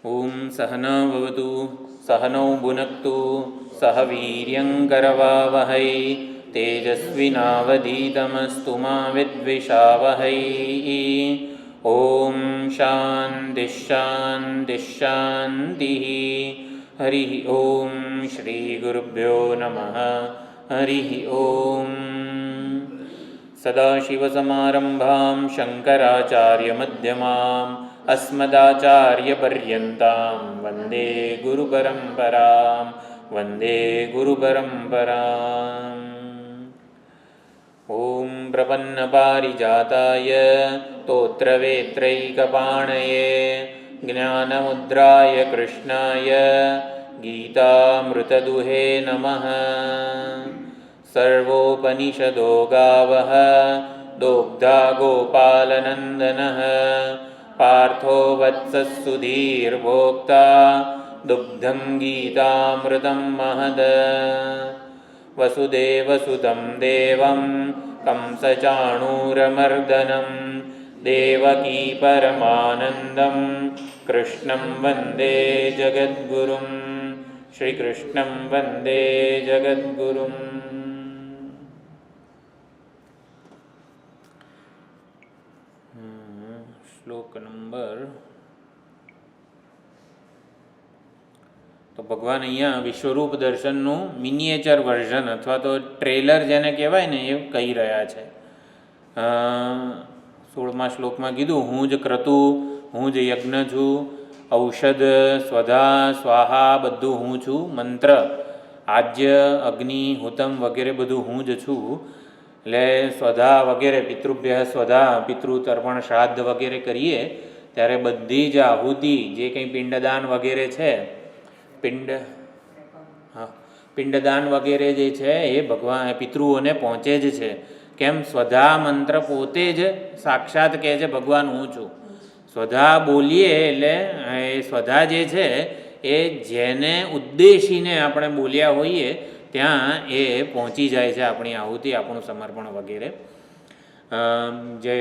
ओम सहना भवतु सहनौ भुनक्तु सह वीर्यङ्करवावहै तेजस्विनावधीतमस्तु मा विद्विषावहै। ओम शान्ति शान्ति शान्तिः। हरिः ओम श्री गुरुभ्यो नमः। हरिः ओम। सदाशिवसमारम्भां शङ्कराचार्यमध्यमाम् अस्मदाचार्यपर्यन्तां वन्दे गुरुपरम्परां वन्दे गुरुपरम्पराम्। ॐ प्रपन्नपारिजाताय तोत्रवेत्रैकपाणये ज्ञानमुद्राय कृष्णाय गीतामृतदुहे नमः। सर्वोपनिषदो गावः दोग्धा गोपालनन्दनः पार्थो वत्सः सुधीर्भोक्ता दुग्धं गीतामृतं महद। वसुदेवसुतं देवं कंसचाणूरमर्दनं देवकी परमानन्दं कृष्णं वन्दे जगद्गुरुं श्रीकृष्णं वन्दे जगद्गुरुम्। શ્લોક નંબર તો ભગવાન અહીંયા વિશ્વરૂપ દર્શનનું મિનિએચર વર્ઝન અથવા તો ટ્રેલર જેને કહેવાય ને એ કહી રહ્યા છે. 16મા શ્લોકમાં કીધું, હું જ ક્રતુ, હું જ યજ્ઞ છું, ઔષધ સ્વધા સ્વાહા બધું હું છું, મંત્ર આજ્ય અગ્નિ હુતમ વગેરે બધું હું જ છું. એટલે સ્વધા વગેરે પિતૃભ્ય સ્વધા પિતૃ તર્પણ શ્રાદ્ધ વગેરે કરીએ ત્યારે બધી જ આહુતિ જે કંઈ પિંડદાન વગેરે છે, પિંડદાન વગેરે જે છે એ ભગવાન પિતૃઓને પહોંચે જ છે. કેમ? સ્વધા મંત્ર પોતે જ સાક્ષાત કહે છે ભગવાન હું છું. સ્વધા બોલીએ એટલે એ સ્વધા જે છે એ જેને ઉદ્દેશીને આપણે બોલ્યા હોઈએ ત્યાં એ પહોંચી જાય છે આપણી આહુતિ, આપણું સમર્પણ વગેરે. જે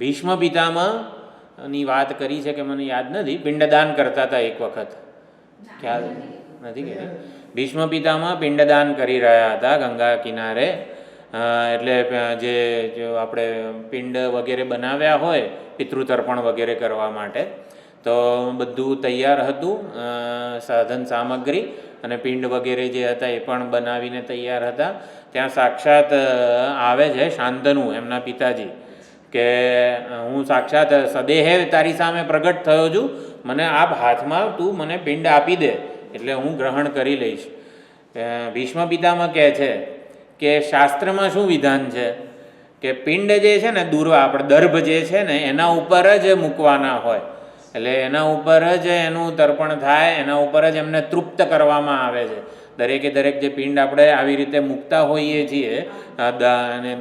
ભીષ્મ પિતામહની વાત કરી છે કે મને યાદ નથી, પિંડદાન કરતા હતા એક વખત, ખ્યાલ નથી કે ભીષ્મ પિતામહ પિંડદાન કરી રહ્યા હતા ગંગા કિનારે. એટલે જે આપણે પિંડ વગેરે બનાવ્યા હોય પિતૃતર્પણ વગેરે કરવા માટે તો બધું તૈયાર હતું, સાધન સામગ્રી અને પિંડ વગેરે જે હતા એ પણ બનાવીને તૈયાર હતા. ત્યાં સાક્ષાત આવે છે શાંતનુ એમના પિતાજી કે હું સાક્ષાત સદેહે તારી સામે પ્રગટ થયો છું, મને આપ હાથમાં તું મને પિંડ આપી દે એટલે હું ગ્રહણ કરી લઈશ. ભીષ્મ પિતામહ કહે છે કે શાસ્ત્રમાં શું વિધાન છે કે પિંડ જે છે ને આપણે દર્ભ જે છે ને એના ઉપર જ મૂકવાના હોય, એટલે એના ઉપર જ એનું તર્પણ થાય, એના ઉપર જ એમને તૃપ્ત કરવામાં આવે છે. દરેકે દરેક જે પિંડ આપણે આવી રીતે મૂકતા હોઈએ છીએ અને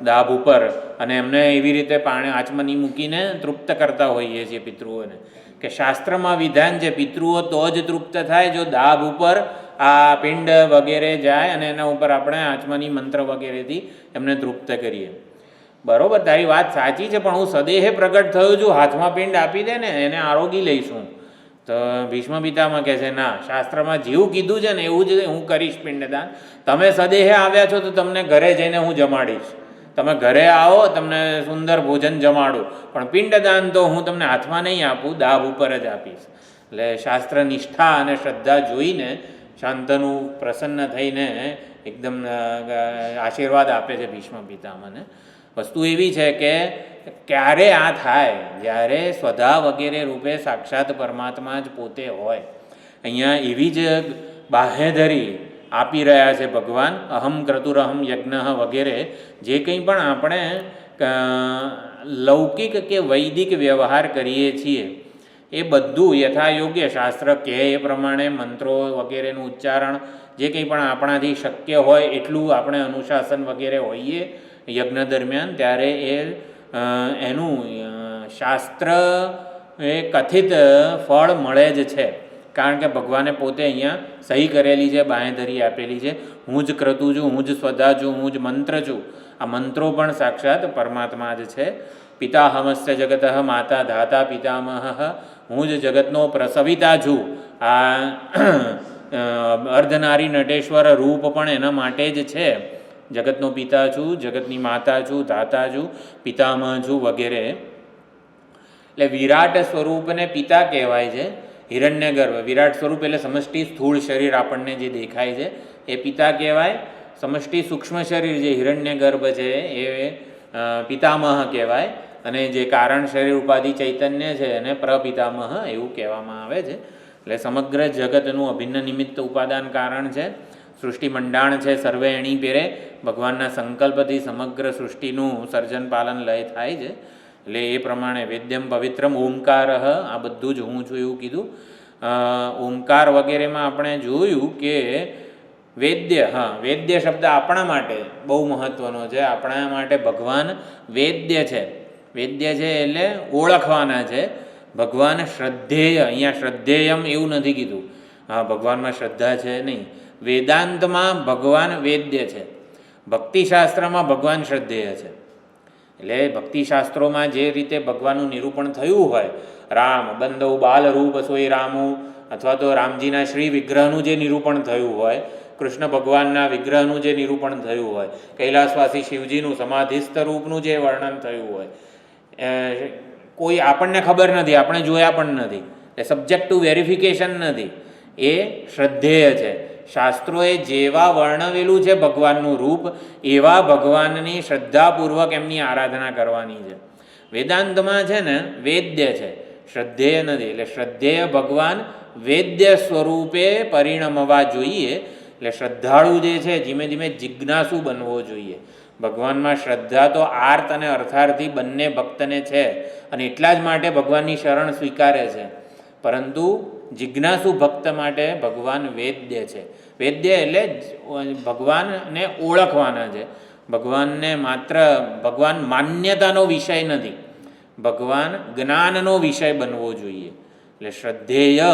દાબ ઉપર અને એમને એવી રીતે પાણી આચમની મૂકીને તૃપ્ત કરતા હોઈએ છીએ પિતૃઓને. કે શાસ્ત્રમાં વિધાન છે પિતૃઓ તો જ તૃપ્ત થાય જો દાબ ઉપર આ પિંડ વગેરે જાય અને એના ઉપર આપણે આચમની મંત્ર વગેરેથી એમને તૃપ્ત કરીએ. બરોબર, તારી વાત સાચી છે, પણ હું સદેહે પ્રગટ થયો છું, હાથમાં પિંડ આપી દે ને એને આરોગી લઈશું. તો ભીષ્મ પિતામહ કહે છે ના, શાસ્ત્રમાં જેવું કીધું છે ને એવું જ હું કરીશ પિંડદાન. તમે સદેહે આવ્યા છો તો તમને ઘરે જઈને હું જમાડીશ, તમે ઘરે આવો તમને સુંદર ભોજન જમાડું, પણ પિંડદાન તો હું તમને હાથમાં નહીં આપું, દાબ ઉપર જ આપીશ. એટલે શાસ્ત્ર નિષ્ઠા અને શ્રદ્ધા જોઈને શાંતનુ પ્રસન્ન થઈને એકદમ આશીર્વાદ આપે છે ભીષ્મ પિતામહને. વસ્તુ એવી છે કે ક્યારે આ થાય જ્યારે સ્વધા વગેરે રૂપે સાક્ષાત પરમાત્મા જ પોતે હોય. અહીંયા એવી જ બાહેધરી આપી રહ્યા છે ભગવાન. અહમ ક્રતુરહમ યજ્ઞ વગેરે જે કંઈ પણ આપણે લૌકિક કે વૈદિક વ્યવહાર કરીએ છીએ એ બધું યથાયોગ્ય શાસ્ત્ર કહે એ પ્રમાણે મંત્રો વગેરેનું ઉચ્ચારણ જે કંઈ પણ આપણાથી શક્ય હોય એટલું આપણે અનુશાસન વગેરે હોઈએ યજ્ઞ દરમિયાન, ત્યારે એનું શાસ્ત્ર એ કથિત ફળ મળે જ છે. કારણ કે ભગવાને પોતે અહીંયા સહી કરેલી છે, બાંહેધરી આપેલી છે, હું જ ક્રતુ છું, હું જ સ્વધા છું, હું જ મંત્ર છું. આ મંત્રો પણ સાક્ષાત પરમાત્મા જ છે. પિતાહમસ્ય જગત માતા ધાતા પિતામહ, હું જ જગતનો પ્રસવિતા છું. આ અર્ધનારી નટેશ્વર રૂપ પણ એના માટે જ છે. જગતનો પિતા છું, જગતની માતા છું, ધાતા છું, પિતામહ છું વગેરે. એટલે વિરાટ સ્વરૂપને પિતા કહેવાય છે. હિરણ્યગર્ભ વિરાટ સ્વરૂપ એટલે સમષ્ટિ સ્થૂળ શરીર આપણને જે દેખાય છે એ પિતા કહેવાય. સમષ્ટિ સૂક્ષ્મ શરીર જે હિરણ્યગર્ભ છે એ પિતામહ કહેવાય. અને જે કારણ શરીર ઉપાધિ ચૈતન્ય છે એને પ્રપિતામહ એવું કહેવામાં આવે છે. એટલે સમગ્ર જગતનું અભિન્ન નિમિત્ત ઉપાદાન કારણ છે. સૃષ્ટિ મંડાણ છે સર્વે એણી પેરે, ભગવાનના સંકલ્પથી સમગ્ર સૃષ્ટિનું સર્જન પાલન લય થાય છે. એટલે એ પ્રમાણે વેદ્યમ પવિત્રમ ઓમકાર, આ બધું જ હું છું એવું કીધું. ઓમકાર વગેરેમાં આપણે જોયું કે વેદ્ય, વેદ્ય શબ્દ આપણા માટે બહુ મહત્ત્વનો છે. આપણા માટે ભગવાન વેદ્ય છે. વેદ્ય છે એટલે ઓળખવાના છે. ભગવાન શ્રદ્ધેય, અહીંયા શ્રદ્ધેયમ એવું નથી કીધું. ભગવાનમાં શ્રદ્ધા છે નહીં. વેદાંતમાં ભગવાન વેદ્ય છે, ભક્તિશાસ્ત્રમાં ભગવાન શ્રદ્ધેય છે. એટલે ભક્તિશાસ્ત્રોમાં જે રીતે ભગવાનનું નિરૂપણ થયું હોય, રામ બંદો બાલરૂપ સોય રામું, અથવા તો રામજીના શ્રી વિગ્રહનું જે નિરૂપણ થયું હોય, કૃષ્ણ ભગવાનના વિગ્રહનું જે નિરૂપણ થયું હોય, કૈલાસવાસી શિવજીનું સમાધિસ્થ રૂપનું જે વર્ણન થયું હોય, કોઈ આપણને ખબર નથી, આપણે જોયા પણ નથી, એ સબ્જેક્ટિવ વેરિફિકેશન નથી, એ શ્રદ્ધેય છે. શાસ્ત્રોએ જેવા વર્ણવેલું છે ભગવાનનું રૂપ, એવા ભગવાનની શ્રદ્ધાપૂર્વક એમની આરાધના કરવાની છે. વેદાંતમાં છે ને વેદ્ય છે, શ્રદ્ધેય નથી. એટલે શ્રદ્ધેય ભગવાન વેદ્ય સ્વરૂપે પરિણમવા જોઈએ. એટલે શ્રદ્ધાળુ જે છે ધીમે ધીમે જિજ્ઞાસુ બનવો જોઈએ. ભગવાનમાં શ્રદ્ધા તો આર્ત અને અર્થાર્થી બંને ભક્તને છે, અને એટલા જ માટે ભગવાનની શરણ સ્વીકારે છે. પરંતુ જિજ્ઞાસુ ભક્ત માટે ભગવાન વેદ્ય છે. વેદ્ય એટલે ભગવાનને ઓળખવાના છે. ભગવાનને માત્ર ભગવાન માન્યતાનો વિષય નથી, ભગવાન જ્ઞાનનો વિષય બનવો જોઈએ. એટલે શ્રદ્ધેય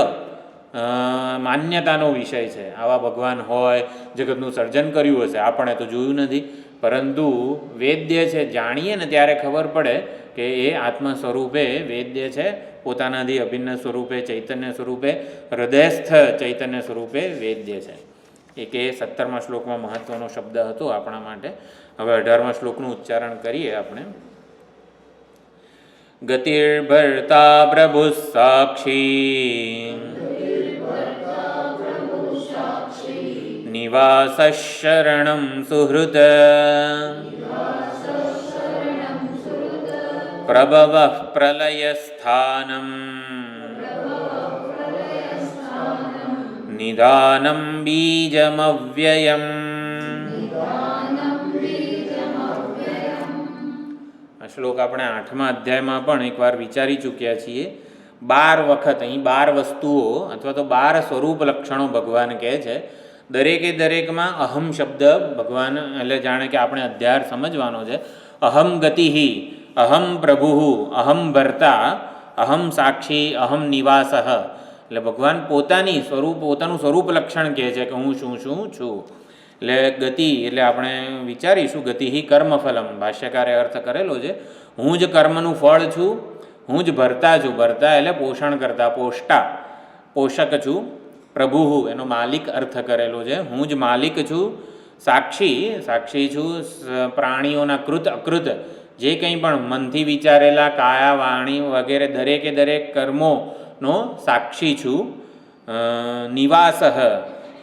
માન્યતાનો વિષય છે. આવા ભગવાન હોય, જગતનું સર્જન કર્યું હશે, આપણે તો જોયું નથી, પરંતુ વેદ્ય છે. જાણીએ ને ત્યારે ખબર પડે કે એ આત્મ સ્વરૂપે વેદ્ય છે, પોતાનાથી અભિન્ન સ્વરૂપે ચૈતન્ય સ્વરૂપે હૃદયસ્થ ચૈતન્ય સ્વરૂપે વેદ્ય છે. એક એ 17મા શ્લોકમાં મહત્ત્વનો શબ્દ હતો આપણા માટે. હવે 18મા શ્લોકનું ઉચ્ચારણ કરીએ આપણે. ગતિર્ભર્તા પ્રભુ સાક્ષી નિવાસ શરણમ સુહૃદ પ્રભવ પ્રલય સ્થાનમ નિદાનમ બીજમવ્યયમ. આ શ્લોક આપણે 8મા અધ્યાયમાં પણ એકવાર વિચારી ચૂક્યા છીએ. 12 વખત અહીં 12 વસ્તુઓ અથવા તો 12 સ્વરૂપ લક્ષણો ભગવાન કહે છે. દરેકે દરેકમાં અહમ શબ્દ ભગવાન, એટલે જાણે કે આપણે અધ્યાય સમજવાનો છે. અહમ ગતિ, અહમ પ્રભુ, અહમ ભર્તા, અહમ સાક્ષી, અહમ નિવાસ. એટલે ભગવાન પોતાનું સ્વરૂપ લક્ષણ કહે છે કે હું શું છું. એટલે ગતિ એટલે આપણે વિચારીશું, ગતિ કર્મફલમ, ભાષ્યકારે અર્થ કરેલો છે. હું જ કર્મનું ફળ છું. હું જ ભર્તા છું. ભર્તા એટલે પોષણ કરતા, પોષક છું. પ્રભુ એનો માલિક અર્થ કરેલો છે. હું જ માલિક છું. સાક્ષી છું. પ્રાણીઓના કૃત અકૃત જે કંઈ પણ મનથી વિચારેલા કાયા વાણી વગેરે દરેકે દરેક કર્મોનો સાક્ષી છું. નિવાસ,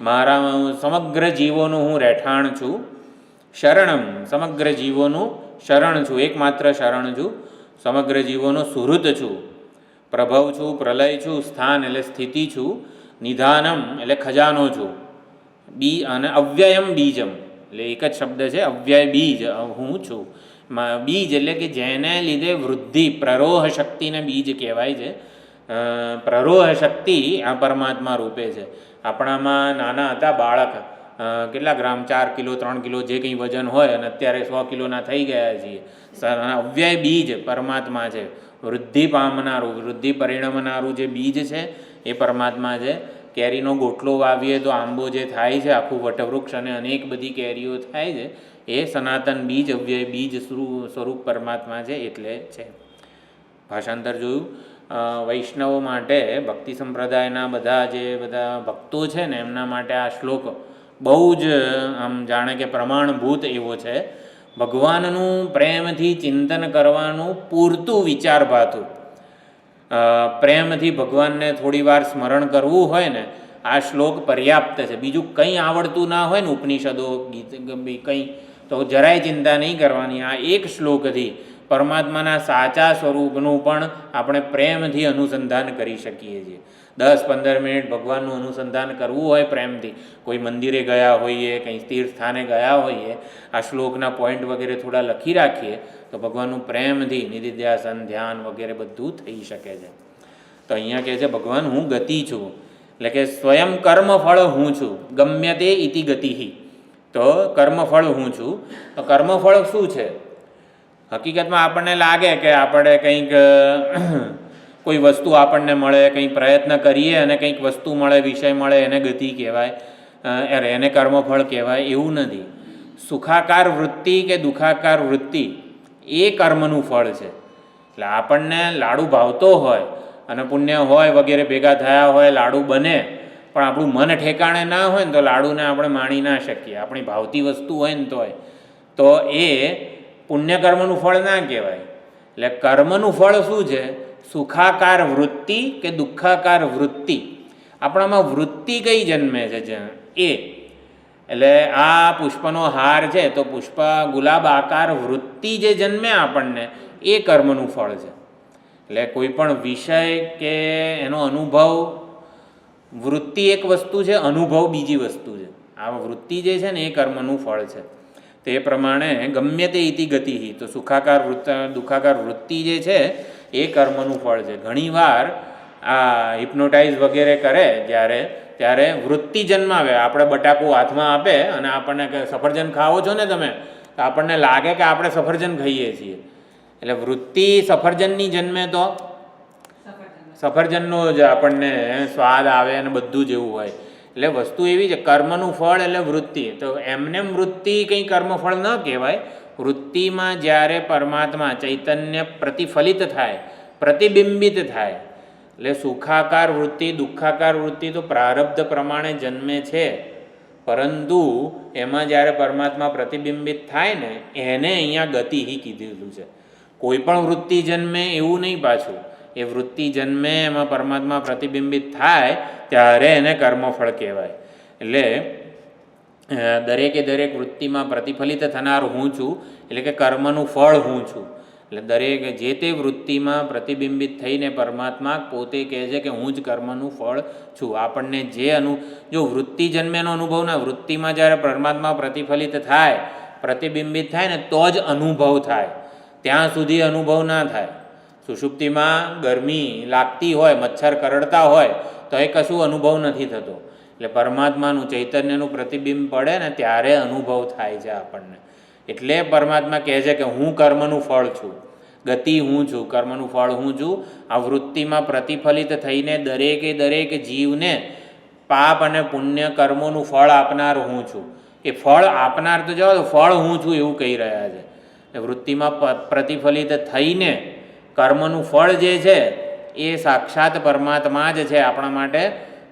મારા સમગ્ર જીવોનું હું રહેઠાણ છું. શરણમ, સમગ્ર જીવોનું શરણ છું, એકમાત્ર શરણ છું. સમગ્ર જીવોનો સુહૃદ છું. પ્રભવ છું, પ્રલય છું, સ્થાન એટલે સ્થિતિ છું. નિધાનમ એટલે ખજાનો છું. અને અવ્યયમ બીજમ એટલે એક જ શબ્દ છે, અવ્યય બીજ હું છું. બીજ એટલે કે જેને લીધે વૃદ્ધિ, પ્રરોહ શક્તિને બીજ કહેવાય છે. પ્રરોહ શક્તિ આ પરમાત્મા રૂપે છે. આપણામાં નાના હતા બાળક, કેટલા ગ્રામ, 4 કિલો 3 કિલો જે કંઈ વજન હોય, અને અત્યારે 100 કિલોના થઈ ગયા છીએ. અવ્યય બીજ પરમાત્મા છે. વૃદ્ધિ પામનારું, વૃદ્ધિ પરિણમનારું જે બીજ છે એ પરમાત્મા છે. કેરીનો ગોટલો વાવીએ તો આંબો જે થાય છે આખું વટવૃક્ષ અને અનેક બધી કેરીઓ થાય છે, એ સનાતન બીજ અવ્યય બીજ સ્વરૂપ પરમાત્મા છે એટલે છે. ભાષાંતર જોયું. વૈષ્ણવો માટે ભક્તિ સંપ્રદાયના બધા ભક્તો છે ને એમના માટે આ શ્લોક બહુ જ આમ જાણે કે પ્રમાણભૂત એવો છે. ભગવાનનું પ્રેમથી ચિંતન કરવાનું પૂરતું વિચારભાતું, પ્રેમથી ભગવાનને થોડી વાર સ્મરણ કરવું હોય ને આ શ્લોક પર્યાપ્ત છે. બીજું કંઈ આવડતું ના હોય ને ઉપનિષદો ગીત કંઈ તો જરાય ચિંતા નહીં કરવાની. આ એક શ્લોકથી પરમાત્માના સાચા સ્વરૂપનું પણ આપણે પ્રેમથી અનુસંધાન કરી શકીએ છીએ. 10-15 મિનિટ ભગવાનનું અનુસંધાન કરવું હોય પ્રેમથી, કોઈ મંદિરે ગયા હોઈએ, કંઈ તીર્થ સ્થાને ગયા હોઈએ, આ શ્લોકના પોઈન્ટ વગેરે થોડા લખી રાખીએ તો ભગવાનનું પ્રેમથી નિધિધ્યાસન ધ્યાન વગેરે બધું થઈ શકે છે. તો અહીંયા કહે છે ભગવાન હું ગતિ છું, એટલે કે સ્વયં કર્મફળ હું છું. ગમ્યતે ઇતિ ગતિહિ, તો કર્મફળ હું છું. તો કર્મફળ શું છે? હકીકતમાં આપણને લાગે કે આપણે કંઈક કોઈ વસ્તુ આપણને મળે, કંઈ પ્રયત્ન કરીએ અને કંઈક વસ્તુ મળે, વિષય મળે, એને ગતિ કહેવાય, એને કર્મફળ કહેવાય, એવું નથી. સુખાકાર વૃત્તિ કે દુઃખાકાર વૃત્તિ એ કર્મનું ફળ છે. એટલે આપણને લાડુ ભાવતો હોય અને પુણ્ય હોય વગેરે ભેગા થયા હોય, લાડુ બને, પણ આપણું મન ઠેકાણે ના હોય ને તો લાડુને આપણે માણી ના શકીએ. આપણી ભાવતી વસ્તુ હોય ને તો એ પુણ્યકર્મનું ફળ ના કહેવાય. એટલે કર્મનું ફળ શું છે? સુખાકાર વૃત્તિ કે દુઃખાકાર વૃત્તિ. આપણામાં વૃત્તિ કઈ જન્મે છે એ. એટલે આ પુષ્પનો હાર છે તો પુષ્પ ગુલાબ આકાર વૃત્તિ જે જન્મે આપણને એ કર્મનું ફળ છે. એટલે કોઈ પણ વિષય કે એનો અનુભવ, વૃત્તિ એક વસ્તુ છે, અનુભવ બીજી વસ્તુ છે. આ વૃત્તિ જે છે ને એ કર્મનું ફળ છે. તે પ્રમાણે ગમ્ય તે ઇતિ ગતિ, તો સુખાકાર દુઃખાકાર વૃત્તિ જે છે એ કર્મનું ફળ છે. ઘણીવાર આ હિપ્નોટાઇઝ વગેરે કરે ત્યારે વૃત્તિ જન્માવે. આપણે બટાકું હાથમાં આપે અને આપણને કે સફરજન ખાવો છો ને તમે, તો આપણને લાગે કે આપણે સફરજન ખાઈએ છીએ. એટલે વૃત્તિ સફરજનની જન્મે તો સફરજનનો જ આપણને સ્વાદ આવે અને બધું જ એવું હોય. એટલે વસ્તુ એવી છે, કર્મનું ફળ એટલે વૃત્તિ. તો એમને વૃત્તિ કંઈ કર્મફળ ન કહેવાય. વૃત્તિમાં જ્યારે પરમાત્મા ચૈતન્ય પ્રતિફલિત થાય, પ્રતિબિંબિત થાય, એટલે સુખાકાર વૃત્તિ દુઃખાકાર વૃત્તિ તો પ્રારબ્ધ પ્રમાણે જન્મે છે, પરંતુ એમાં જ્યારે પરમાત્મા પ્રતિબિંબિત થાય ને એને અહીંયા ગતિ કીધેલું છે. કોઈ પણ વૃત્તિ જન્મે એવું નહીં પાછું. એ વૃત્તિ જન્મે એમાં પરમાત્મા પ્રતિબિંબિત થાય ત્યારે એને કર્મફળ કહેવાય. એટલે દરેક વૃત્તિમાં પ્રતિફલિત થનાર હું છું, એટલે કે કર્મનું ફળ હું છું. એટલે દરેક જે તે વૃત્તિમાં પ્રતિબિંબિત થઈને પરમાત્મા પોતે કહે છે કે હું જ કર્મનું ફળ છું. આપણને જો વૃત્તિ જન્મેનો અનુભવ ના, વૃત્તિમાં જ્યારે પરમાત્મા પ્રતિફલિત થાય, પ્રતિબિંબિત થાય ને તો જ અનુભવ થાય, ત્યાં સુધી અનુભવ ના થાય. સુષુપ્તિમાં ગરમી લાગતી હોય, મચ્છર કરડતા હોય તો એ કશું અનુભવ નથી થતો. એટલે પરમાત્માનું ચૈતન્યનું પ્રતિબિંબ પડે ને ત્યારે અનુભવ થાય છે આપણને. એટલે પરમાત્મા કહે છે કે હું કર્મનું ફળ છું, ગતિ હું છું, કર્મનું ફળ હું છું. આ વૃત્તિમાં પ્રતિફલિત થઈને દરેક જીવને પાપ અને પુણ્ય કર્મોનું ફળ આપનાર હું છું. એ ફળ આપનાર તો જાઓ, ફળ હું છું એવું કહી રહ્યા છે. વૃત્તિમાં પ્રતિફલિત થઈને કર્મનું ફળ જે છે એ સાક્ષાત પરમાત્મા જ છે આપણા માટે.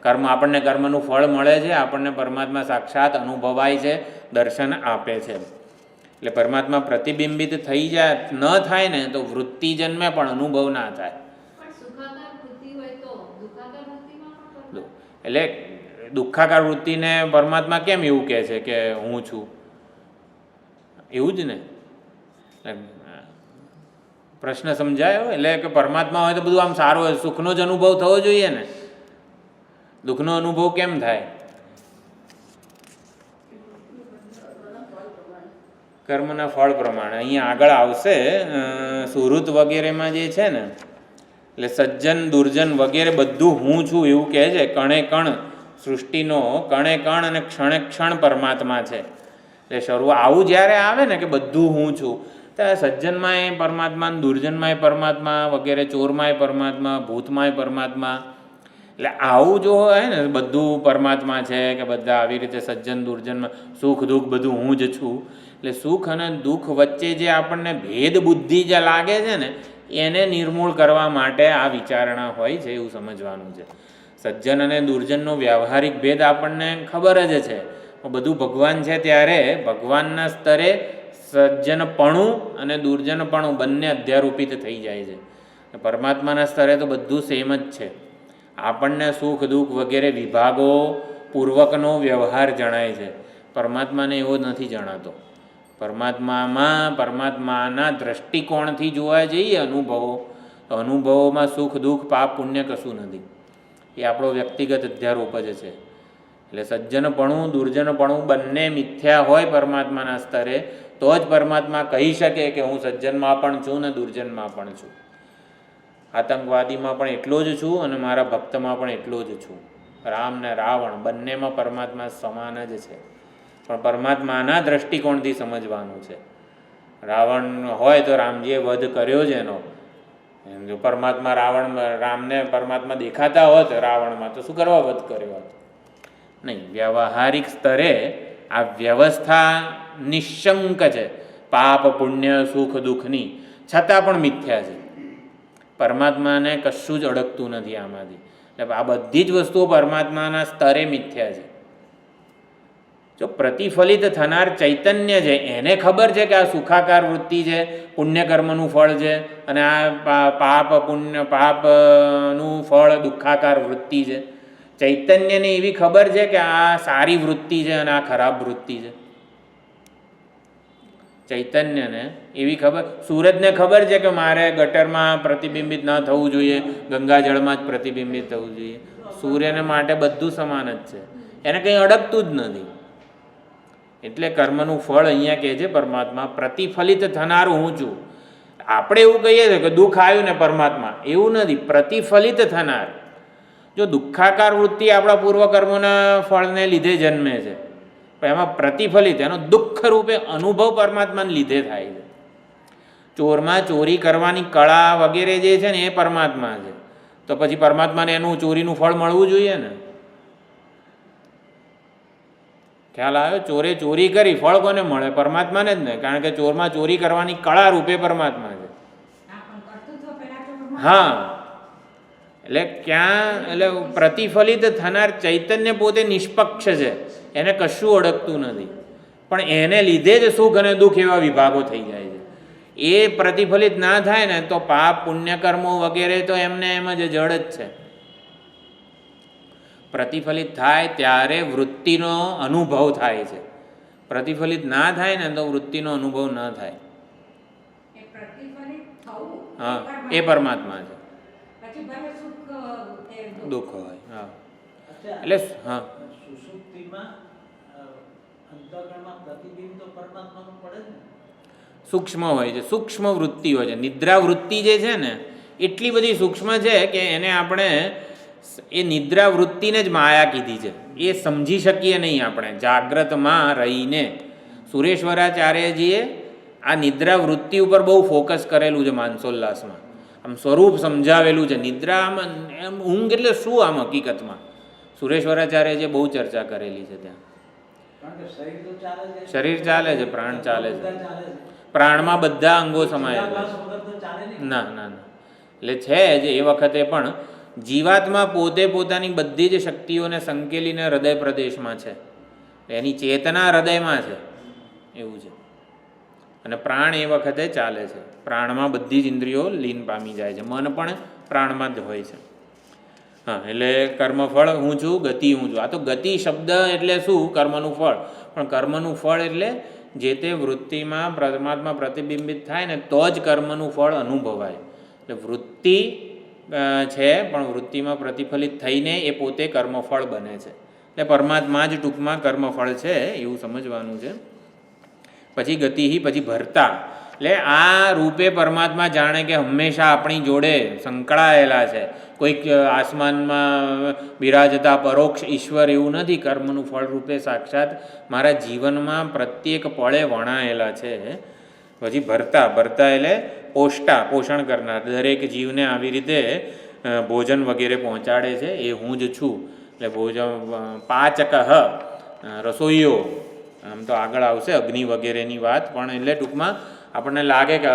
આપણને કર્મનું ફળ મળે છે, આપણને પરમાત્મા સાક્ષાત અનુભવાય છે, દર્શન આપે છે. એટલે પરમાત્મા પ્રતિબિંબિત થઈ જાય ન થાય ને તો વૃત્તિ જન્મે પણ અનુભવ ના થાય. એટલે દુઃખાકાર વૃત્તિને પરમાત્મા કેમ એવું કહે છે કે હું છું? એવું જ ને, પ્રશ્ન સમજાયો? એટલે કે પરમાત્મા હોય તો બધું આમ સારું હોય, સુખનો જ અનુભવ થવો જોઈએ ને. દુઃખનો અનુભવ કેમ થાય? કર્મના ફળ પ્રમાણે. અહીંયા આગળ આવશે સુહૃત વગેરેમાં જે છે ને, એટલે સજ્જન દુર્જન વગેરે બધું હું છું એવું કહે છે. કણે કણ સૃષ્ટિનો કણે કણ અને ક્ષણે ક્ષણ પરમાત્મા છે. એટલે આવું જ્યારે આવે ને કે બધું હું છું, ત્યારે સજ્જનમાં એ પરમાત્મા, દુર્જનમાં એ પરમાત્મા વગેરે, ચોરમાં એ પરમાત્મા, ભૂતમાં એ પરમાત્મા, એટલે આવું જો હોય ને બધું પરમાત્મા છે કે બધા આવી રીતે સજ્જન દુર્જનમાં સુખ દુઃખ બધું હું જ છું, એટલે સુખ અને દુઃખ વચ્ચે જે આપણને ભેદ બુદ્ધિ જે લાગે છે ને એને નિર્મૂળ કરવા માટે આ વિચારણા હોય છે એવું સમજવાનું છે. સજ્જન અને દુર્જનનો વ્યવહારિક ભેદ આપણને ખબર જ છે, બધું ભગવાન છે ત્યારે ભગવાનના સ્તરે સજ્જનપણું અને દુર્જનપણું બંને અધ્યારોપિત થઈ જાય છે. પરમાત્માના સ્તરે તો બધું સેમ જ છે. આપણને સુખ દુઃખ વગેરે વિભાગો પૂર્વકનો વ્યવહાર જણાય છે, પરમાત્માને એવો નથી જણાતો. પરમાત્માના દ્રષ્ટિકોણથી જોવા જઈએ અનુભવો, તો અનુભવોમાં સુખ દુઃખ પાપ પુણ્ય કશું નથી. એ આપણો વ્યક્તિગત અધ્યારોપ જ છે. એટલે સજ્જનપણું દુર્જનપણું બંને મિથ્યા હોય પરમાત્માના સ્તરે તો જ પરમાત્મા કહી શકે કે હું સજ્જનમાં પણ છું ને દુર્જનમાં પણ છું, આતંકવાદીમાં પણ એટલો જ છું અને મારા ભક્તમાં પણ એટલો જ છું. રામ ને રાવણ બંનેમાં પરમાત્મા સમાન જ છે, પણ પરમાત્માના દ્રષ્ટિકોણથી સમજવાનું છે. રાવણ હોય તો રામજીએ વધ કર્યો જ એનો, જો પરમાત્મા રામને પરમાત્મા દેખાતા હોત રાવણમાં તો શું કરવા વધ કર્યો હોત? નહીં, વ્યવહારિક સ્તરે આ વ્યવસ્થા નિશંક છે પાપ પુણ્ય સુખ દુઃખની, છતાં પણ મિથ્યા છે. પરમાત્માને કશું જ અડકતું નથી આમાંથી. એટલે આ બધી જ વસ્તુઓ પરમાત્માના સ્તરે મિથ્યા છે. જો પ્રતિફલિત થનાર ચૈતન્ય છે એને ખબર છે કે આ સુખાકાર વૃત્તિ છે, પુણ્યકર્મનું ફળ છે, અને આ પાપનું ફળ દુઃખાકાર વૃત્તિ છે. ચૈતન્યને એવી ખબર છે કે આ સારી વૃત્તિ છે અને આ ખરાબ વૃત્તિ છે. ચૈતન્યને એવી ખબર, સૂરજને ખબર છે કે મારે ગટરમાં પ્રતિબિંબિત ન થવું જોઈએ, ગંગાજળમાં જ પ્રતિબિંબિત થવું જોઈએ. સૂર્યને માટે બધું સમાન જ છે, એને કંઈ અડકતું જ નથી. એટલે કર્મનું ફળ અહીંયા કહે છે પરમાત્મા પ્રતિફલિત થનારું હું છું. આપણે એવું કહીએ છીએ કે દુઃખ આવ્યું ને પરમાત્મા, એવું નથી. પ્રતિફલિત થનાર, જો દુઃખાકાર વૃત્તિ આપણા પૂર્વકર્મોના ફળને લીધે જન્મે છે, પણ એમાં પ્રતિફલિત એનો દુઃખ રૂપે અનુભવ પરમાત્માને લીધે થાય છે. ચોરમાં ચોરી કરવાની કળા વગેરે જે છે ને એ પરમાત્મા છે, તો પછી પરમાત્માને એનું ચોરીનું ફળ મળવું જોઈએ ને. ખ્યાલ આવ્યો? ચોરે ચોરી કરી, ફળ કોને મળે? પરમાત્માને જ ને, કારણ કે ચોરમાં ચોરી કરવાની કળા રૂપે પરમાત્મા છે. હા, એટલે પ્રતિફલિત થનાર ચૈતન્ય પોતે નિષ્પક્ષ છે, એને કશું અડકતું નથી, પણ એને લીધે જ સુખ અને દુઃખ એવા વિભાગો થઈ જાય છે. એ પ્રતિફલિત ના થાય ને તો પાપ પુણ્યકર્મો વગેરે તો એમને એમ જ જડ જ છે. પ્રતિફલિત થાય ત્યારે વૃત્તિનો અનુભવ થાય છે, પ્રતિફલિત ના થાય ને તો વૃત્તિનો અનુભવ ન થાય. હા, એ પરમાત્મા છે. દુઃખ હોય, હા. એટલે હા, સૂક્ષ્મ હોય છે, સૂક્ષ્મ વૃત્તિ હોય છે. નિદ્રા વૃત્તિ જે છે ને એટલી બધી સૂક્ષ્મ છે કે એને આપણે એ નિદ્રા વૃત્તિને જ માયા કીધી છે, એ સમજી શકીએ નહીં આપણે જાગ્રતમાં રહીને. સુરેશ્વરાચાર્યજીએ આ નિદ્રા વૃત્તિ ઉપર બહુ ફોકસ કરેલું છે માનસોલ્લાસમાં, આમ સ્વરૂપ સમજાવેલું છે. નિદ્રામાં એમ ઊંઘ એટલે શું આમ હકીકતમાં સુરેશ્વરાચાર્યજીએ બહુ ચર્ચા કરેલી છે ત્યાં. શરીર ચાલે છે, પ્રાણ ચાલે છે, પ્રાણમાં બધા અંગો સમાયેલા છે. ના ના ના, એટલે છે જ એ વખતે પણ જીવાત્મા પોતે પોતાની બધી જ શક્તિઓને સંકેલીને હૃદય પ્રદેશમાં છે, એની ચેતના હૃદયમાં છે એવું છે. અને પ્રાણ એ વખતે ચાલે છે, પ્રાણમાં બધી જ ઇન્દ્રિયો લીન પામી જાય છે, મન પણ પ્રાણમાં જ હોય છે. હા, એટલે કર્મફળ હું છું, ગતિ હું છું. આ તો ગતિ શબ્દ એટલે શું? કર્મનું ફળ. પણ કર્મનું ફળ એટલે જે તે વૃત્તિમાં પરમાત્મા પ્રતિબિંબિત થાય ને તો જ કર્મનું ફળ અનુભવાય. એટલે વૃત્તિ છે પણ વૃત્તિમાં પ્રતિફલિત થઈને એ પોતે કર્મફળ બને છે. એટલે પરમાત્મા જ ટૂંકમાં કર્મફળ છે એવું સમજવાનું છે. પછી ગતિ, પછી ભરતા, એટલે આ રૂપે પરમાત્મા જાણે કે હંમેશા આપણી જોડે સંકળાયેલા છે. કોઈક આસમાનમાં બિરાજતા પરોક્ષ ઈશ્વર એવું નથી, કર્મનું ફળ રૂપે સાક્ષાત મારા જીવનમાં પ્રત્યેક પળે વણાયેલા છે. પછી ભરતા એટલે પોષણ કરનાર, દરેક જીવને આવી રીતે ભોજન વગેરે પહોંચાડે છે એ હું જ છું. એટલે ભોજન પાચક રસોઈઓ, આમ તો આગળ આવશે અગ્નિ વગેરેની વાત, પણ એટલે ટૂંકમાં આપણને લાગે કે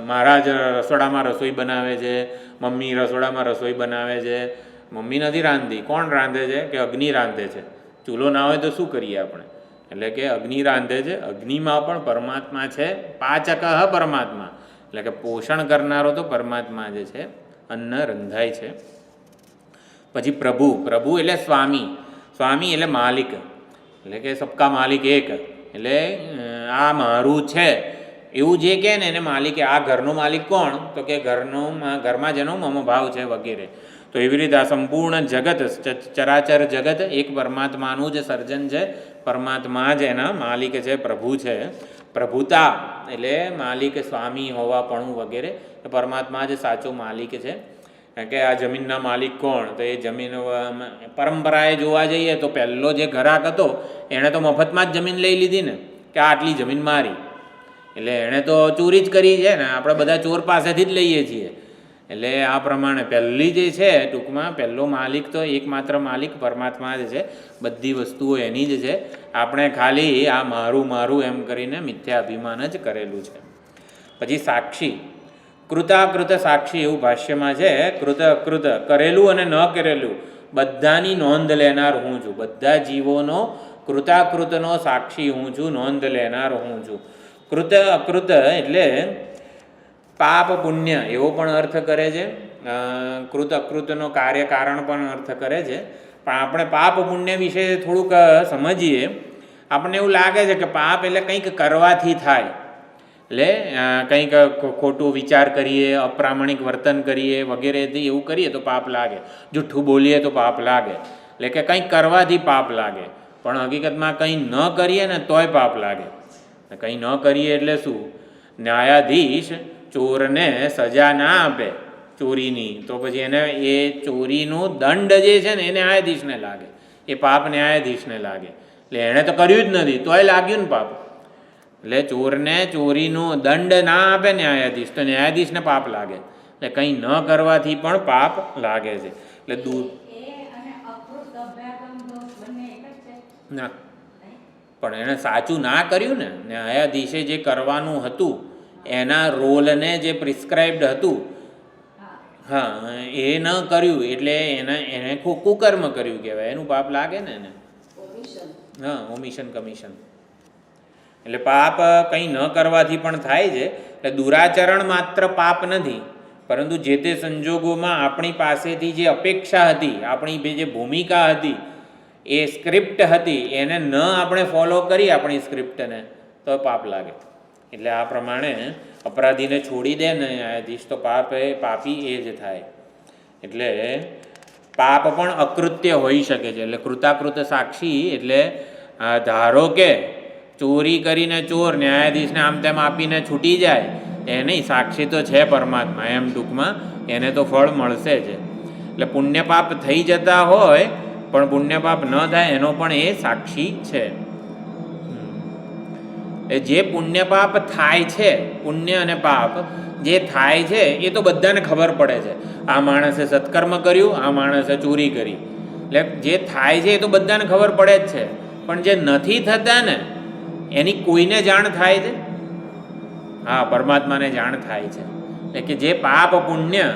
મહારાજ રસોડામાં રસોઈ બનાવે છે, મમ્મી રસોડામાં રસોઈ બનાવે છે. મમ્મી નથી રાંધતી, કોણ રાંધે છે? કે અગ્નિ રાંધે છે. ચૂલો ના હોય તો શું કરીએ આપણે? એટલે કે અગ્નિ રાંધે છે. અગ્નિમાં પણ પરમાત્મા છે. પાચક પરમાત્મા, એટલે કે પોષણ કરનારો તો પરમાત્મા જે છે, અન્ન રંધાય છે. પછી પ્રભુ, પ્રભુ એટલે સ્વામી, સ્વામી એટલે માલિક, એટલે કે સબકા માલિક એક, એટલે આ મારું છે એવું જે કહે ને એને માલિક. આ ઘરનો માલિક કોણ? તો કે ઘરમાં જેનો મમભાવ છે વગેરે. તો એવી રીતે આ સંપૂર્ણ જગત, ચરાચર જગત એક પરમાત્માનું જ સર્જન છે. પરમાત્મા જ એના માલિક છે, પ્રભુ છે. પ્રભુતા એટલે માલિક, સ્વામી હોવાપણું વગેરે. પરમાત્મા જ સાચો માલિક છે. કે આ જમીનના માલિક કોણ? તો એ જમીન પરંપરાએ જોવા જઈએ તો પહેલો જે ઘરાક હતો એણે તો મફતમાં જ જમીન લઈ લીધી ને, કે આટલી જમીન મારી. એટલે એણે તો ચોરી જ કરી છે ને, આપણે બધા ચોર પાસેથી જ લઈએ છીએ. એટલે આ પ્રમાણે પહેલી જે છે ટૂંકમાં પહેલો માલિક તો એકમાત્ર માલિક પરમાત્મા જ છે. બધી વસ્તુઓ એની જ છે. આપણે ખાલી આ મારું મારું એમ કરીને મિથ્યા અભિમાન જ કરેલું છે. પછી સાક્ષી, કૃતાકૃત સાક્ષી એવું ભાષ્યમાં છે. કૃત અકૃત, કરેલું અને ન કરેલું બધાની નોંધ લેનાર હું છું. બધા જીવોનો કૃતાકૃતનો સાક્ષી હું છું, નોંધ લેનાર હું છું. કૃત અકૃત એટલે પાપ પુણ્ય એવો પણ અર્થ કરે છે. કૃત અકૃતનો કાર્ય કારણ પણ અર્થ કરે છે. પણ આપણે પાપ પુણ્ય વિશે થોડુંક સમજીએ. આપણને એવું લાગે છે કે પાપ એટલે કંઈક કરવાથી થાય, એટલે કંઈક ખોટું વિચાર કરીએ, અપ્રામાણિક વર્તન કરીએ વગેરેથી એવું કરીએ તો પાપ લાગે, જૂઠું બોલીએ તો પાપ લાગે, એટલે કે કંઈક કરવાથી પાપ લાગે. પણ હકીકતમાં કંઈ ન કરીએ ને તોય પાપ લાગે. કંઈ ન કરીએ એટલે શું? ન્યાયાધીશ ચોરને સજા ના આપે ચોરીની, તો પછી એને એ ચોરીનું દંડ જે છે ને એ ન્યાયાધીશને લાગે, એ પાપ ન્યાયાધીશને લાગે. એટલે એણે તો કર્યું જ નથી તોય લાગ્યું ને પાપ. એટલે ચોરને ચોરીનું દંડ ના આપે ન્યાયાધીશ તો ન્યાયાધીશને પાપ લાગે. એટલે કંઈ ન કરવાથી પણ પાપ લાગે છે. એટલે દૂર ના, પણ એણે સાચું ના કર્યું ને. ન્યાયાધીશે જે કરવાનું હતું એના રોલને જે પ્રિસ્ક્રાઇબ્ડ હતું, હા, એ ન કર્યું એટલે એને કુકર્મ કર્યું કહેવાય. એનું પાપ લાગે ને એને. હા, ઓમિશન કમિશન. એટલે પાપ કંઈ ન કરવાથી પણ થાય છે. એટલે દુરાચરણ માત્ર પાપ નથી, પરંતુ જે તે સંજોગોમાં આપણી પાસેથી જે અપેક્ષા હતી, આપણી જે ભૂમિકા હતી, એ સ્ક્રિપ્ટ હતી, એને ન આપણે ફોલો કરી આપણી સ્ક્રિપ્ટને તો પાપ લાગે. એટલે આ પ્રમાણે અપરાધીને છોડી દે ને ન્યાયાધીશ તો પાપી એ જ થાય. એટલે પાપ પણ અકૃત્ય હોઈ શકે છે. એટલે કૃતાકૃત સાક્ષી એટલે ધારો કે ચોરી કરીને ચોર ન્યાયાધીશને આમ તેમ આપીને છૂટી જાય, એ નહીં, સાક્ષી તો છે પરમાત્મા, એમ ટૂંકમાં એને તો ફળ મળશે જ. એટલે પુણ્ય પાપ થઈ જતા હોય પણ પુણ્ય પાપ ન થાય એનો પણ એ સાક્ષી છે. એ જે પુણ્ય પાપ થાય છે, પુણ્ય અને પાપ જે થાય છે એ તો બધાને ખબર પડે છે. આ માણસે સત્કર્મ કર્યું, આ માણસે ચોરી કરી, એટલે જે થાય છે એ તો બધાને ખબર પડે જ છે. પણ જે નથી થતા ને એની કોઈને જાણ થાય છે? હા, પરમાત્માને જાણ થાય છે. એટલે કે જે પાપ પુણ્ય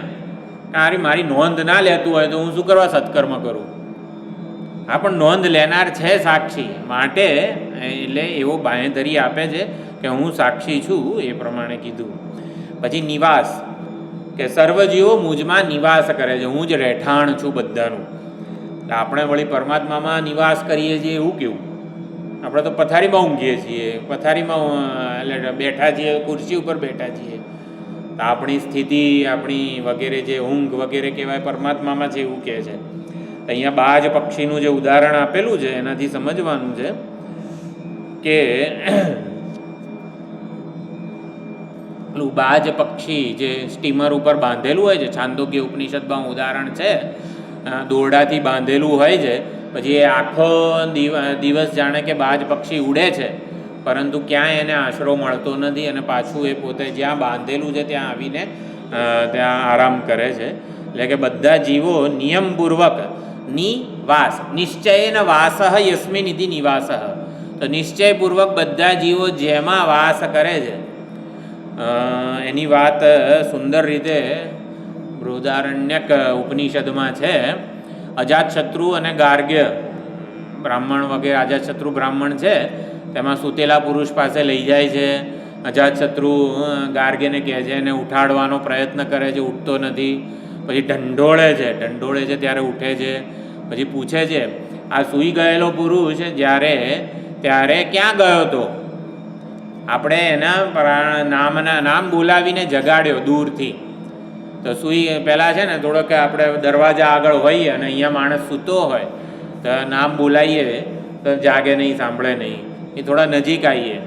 મારી નોંધ ના લેતું હોય તો હું શું કરવા સત્કર્મ કરું? હા, પણ નોંધ લેનાર છે સાક્ષી, માટે એટલે એવો બાંહેધરી આપે છે કે હું સાક્ષી છું, એ પ્રમાણે કીધું. પછી નિવાસ, કે સર્વજીવો મુજમાં નિવાસ કરે છે, હું જ રહેઠાણ છું બધાનું. એટલે આપણે વળી પરમાત્મામાં નિવાસ કરીએ છીએ એવું કેવું? આપણે તો પથારીમાં ઊંઘીએ છીએ, પથારીમાં એટલે બેઠા છીએ, ખુરશી ઉપર બેઠા છીએ. તો આપણી સ્થિતિ, આપણી વગેરે જે ઊંઘ વગેરે કહેવાય પરમાત્મામાં છે એવું કહે છે. અહીંયા બાજ પક્ષીનું જે ઉદાહરણ આપેલું છે એનાથી સમજવાનું છે કે પેલું બાજ પક્ષી જે સ્ટીમર ઉપર બાંધેલું હોય છે, છાંદોગ્ય ઉપનિષદમાં ઉદાહરણ છે, દોરડાથી બાંધેલું હોય છે. પછી એ આખો દિવસ જાણે કે બાજ પક્ષી ઉડે છે, પરંતુ ક્યાંય એને આશરો મળતો નથી અને પાછું એ પોતે જ્યાં બાંધેલું છે ત્યાં આવીને ત્યાં આરામ કરે છે. એટલે કે બધા જીવો નિયમપૂર્વક નિવાસ નિશ્ચયેન વાસઃ યસ્મિન ઇતિ નિવાસઃ, તો નિશ્ચયપૂર્વક બધા જીવો જેમાં વાસ કરે છે એની વાત સુંદર રીતે બૃહદારણ્યક ઉપનિષદમાં છે. અજાતશત્રુ અને ગાર્ગ્ય બ્રાહ્મણ વગેરે, અજાતશત્રુ બ્રાહ્મણ છે તેમાં સૂતેલા પુરુષ પાસે લઈ જાય છે. અજાતશત્રુ ગાર્ગ્યને કહે છે, એને ઉઠાડવાનો પ્રયત્ન કરે છે, ઉઠતો નથી. પછી ઢંઢોળે છે ત્યારે ઉઠે છે. પછી પૂછે છે આ સૂઈ ગયેલો પુરુષ ત્યારે ક્યાં ગયો હતો? આપણે એના નામ બોલાવીને જગાડ્યો દૂરથી. તો સૂઈ પહેલાં છે ને થોડોક આપણે દરવાજા આગળ હોઈએ અને અહીંયા માણસ સૂતો હોય તો નામ બોલાવીએ તો જાગે નહીં, સાંભળે નહીં. એ થોડા નજીક આવીએ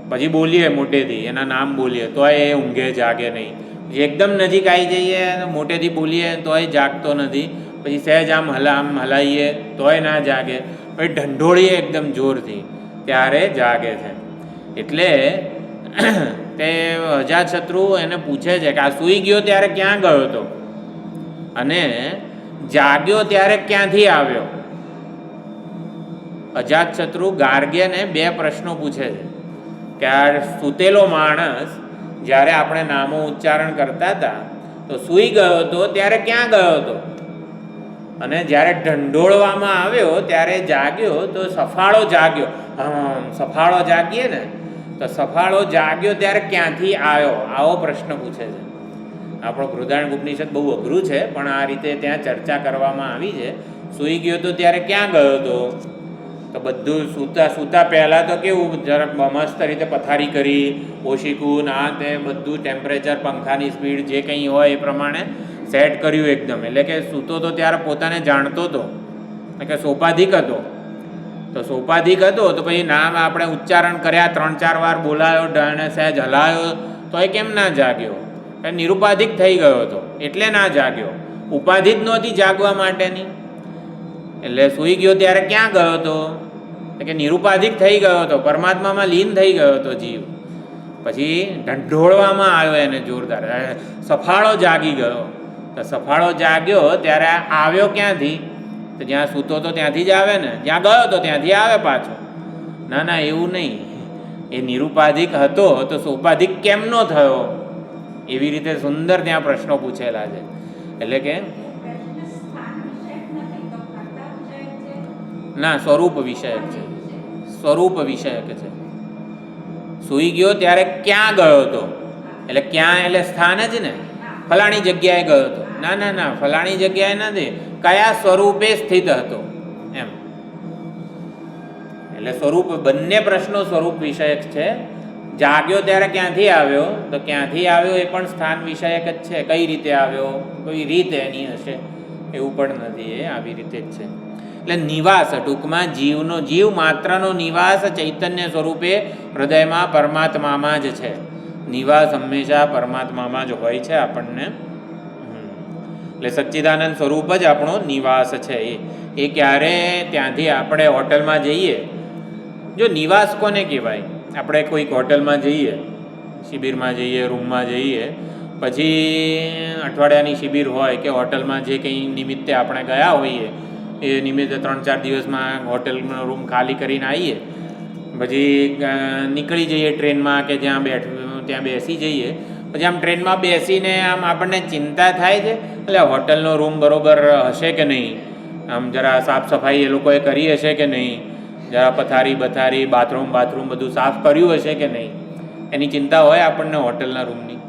પછી બોલીએ મોટેથી, એના નામ બોલીએ તોય એ ઊંઘે, જાગે નહીં. પછી એકદમ નજીક આવી જઈએ મોટેથી બોલીએ તોય જાગતો નથી. પછી સહેજ આમ હલાવીએ તોય ના જાગે. પછી ઢંઢોળીએ એકદમ જોરથી ત્યારે જાગે છે. એટલે તે અજાતશત્રુ એને પૂછે છે કે આ સૂઈ ગયો ત્યારે ક્યાં ગયો હતો અને જાગ્યો ત્યારે ક્યાંથી આવ્યો? અજાતશત્રુ ગાર્ગ્યને બે પ્રશ્નો પૂછે છે કે આ સૂતેલો માણસ જ્યારે આપણે નામો ઉચ્ચારણ કરતા હતા તો સૂઈ ગયો હતો ત્યારે ક્યાં ગયો હતો, અને જ્યારે ઢંઢોળવામાં આવ્યો ત્યારે જાગ્યો તો સફાળો જાગ્યો. સફાળો જાગીએ ને તો સફાળો જાગ્યો ત્યારે ક્યાંથી આવ્યો? આવો પ્રશ્ન પૂછે છે. આપણો બૃહદારણ્યક ઉપનિષદ બહુ અઘરું છે પણ આ રીતે ત્યાં ચર્ચા કરવામાં આવી છે. સૂઈ ગયો તો ત્યારે ક્યાં ગયો હતો? તો બધું સૂતા પહેલાં તો કેવું જરાક મસ્ત રીતે પથારી કરી, ઓશીકું ના તે બધું ટેમ્પરેચર, પંખાની સ્પીડ જે કંઈ હોય એ પ્રમાણે સેટ કર્યું એકદમ. એટલે કે સૂતો તો ત્યારે પોતાને જાણતો હતો કે સોપાધિક હતો. તો સોપાધિક હતો તો પછી નામ આપણે ઉચ્ચારણ કર્યા, 3-4 વાર બોલાયો, ડાણે સહેજ હલાયો તો એ કેમ ના જાગ્યો? નિરુપાધિક થઈ ગયો હતો એટલે ના જાગ્યો. ઉપાધિ જ નહોતી જાગવા માટેની. એટલે સૂઈ ગયો ત્યારે ક્યાં ગયો હતો? કે નિરુપાધિક થઈ ગયો હતો, પરમાત્મામાં લીન થઈ ગયો હતો જીવ. પછી ઢંઢોળવામાં આવ્યો એને જોરદાર, સફાળો જાગી ગયો. તો સફાળો જાગ્યો ત્યારે આવ્યો ક્યાંથી? તો જ્યાં સૂતો તો ત્યાંથી જ આવે ને, જ્યાં ગયો તો ત્યાંથી આવે પાછો. ના એવું નહીં. એ નિરુપાધિક હતો તો સોપાધિક કેમ નો થયો? એવી રીતે સુંદર ત્યાં પ્રશ્નો પૂછેલા છે. એટલે કે ના, સ્વરૂપ વિષયક છે. સ્વરૂપ વિષયક છે. સૂઈ ગયો ત્યારે ક્યાં ગયો હતો? એટલે ક્યાં એટલે સ્થાન જ ને, ફલાણી જગ્યાએ ગયો હતો. ના ફલાણી જગ્યાએ નથી, કયા સ્વરૂપે સ્થિત હતો એમ. એટલે સ્વરૂપ, બંને પ્રશ્નો સ્વરૂપ વિષયક છે. જાગ્યો ત્યારે ક્યાંથી આવ્યો? તો ક્યાંથી આવ્યો એ પણ સ્થાન વિષયક જ છે. કઈ રીતે આવ્યો, કોઈ રીત એની હશે એવું પણ નથી, એ આવી રીતે જ છે. એટલે નિવાસ ટૂંકમાં જીવ માત્રનો નિવાસ ચૈતન્ય સ્વરૂપે હૃદયમાં પરમાત્મામાં જ છે. નિવાસ હંમેશા પરમાત્મામાં જ હોય છે આપણને. એટલે સચ્ચિદાનંદ સ્વરૂપ જ આપણો નિવાસ છે. એ ક્યારે ત્યાંથી આપણે હોટલમાં જઈએ, જો નિવાસ કોને કહેવાય? આપણે કોઈક હોટલમાં જઈએ, શિબિરમાં જઈએ, રૂમમાં જઈએ, પછી અઠવાડિયાની શિબિર હોય કે હોટલમાં જે કંઈ નિમિત્તે આપણે ગયા હોઈએ એ નિમિત્તે 3-4 દિવસમાં હોટલનો રૂમ ખાલી કરીને આવીએ, પછી નીકળી જઈએ ટ્રેનમાં કે ત્યાં બેસી જઈએ. પછી આમ ટ્રેનમાં બેસીને આમ આપણને ચિંતા થાય છે એટલે હોટલનો રૂમ બરાબર હશે કે નહીં, આમ જરા સાફ સફાઈ એ લોકોએ કરી હશે કે નહીં, જરા પથારી બાથરૂમ બધું સાફ કર્યું હશે કે નહીં, એની ચિંતા હોય આપણને હોટલના રૂમની.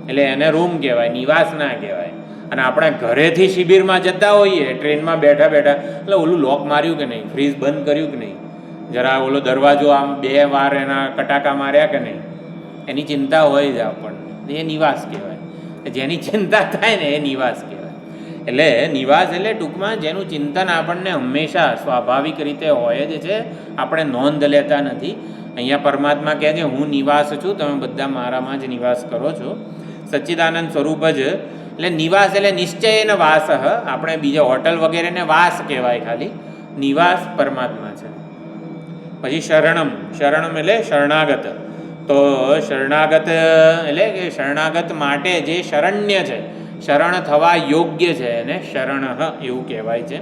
એટલે એને રૂમ કહેવાય, નિવાસ ના કહેવાય. અને આપણે ઘરેથી શિબિરમાં જતા હોઈએ ટ્રેનમાં બેઠા એટલે ઓલું લોક માર્યું કે નહીં, ફ્રીજ બંધ કર્યું કે નહીં, જરા ઓલો દરવાજો આમ 2 વાર એના કટાકા માર્યા કે નહીં, એની ચિંતા હોય જ આપણને. એ નિવાસ કહેવાય. જેની ચિંતા થાય ને એ નિવાસ કહેવાય. એટલે નિવાસ એટલે ટૂંકમાં જેનું ચિંતન આપણને હંમેશા સ્વાભાવિક રીતે હોય જ છે, આપણે નોંધ લેતા નથી. અહીંયા પરમાત્મા કહે છે હું નિવાસ છું, તમે બધા મારામાં જ નિવાસ કરો છો. સચ્ચિદાનંદ સ્વરૂપ જ. એટલે નિવાસ એટલે નિશ્ચયેન વાસ. આપણે બીજા હોટલ વગેરેને વાસ કહેવાય, ખાલી નિવાસ પરમાત્મા છે. પછી શરણમ એટલે શરણાગત. તો શરણાગત એટલે કે શરણાગત માટે જે શરણ્ય છે શરણ થવા યોગ્ય છે એને શરણ એવું કહેવાય છે.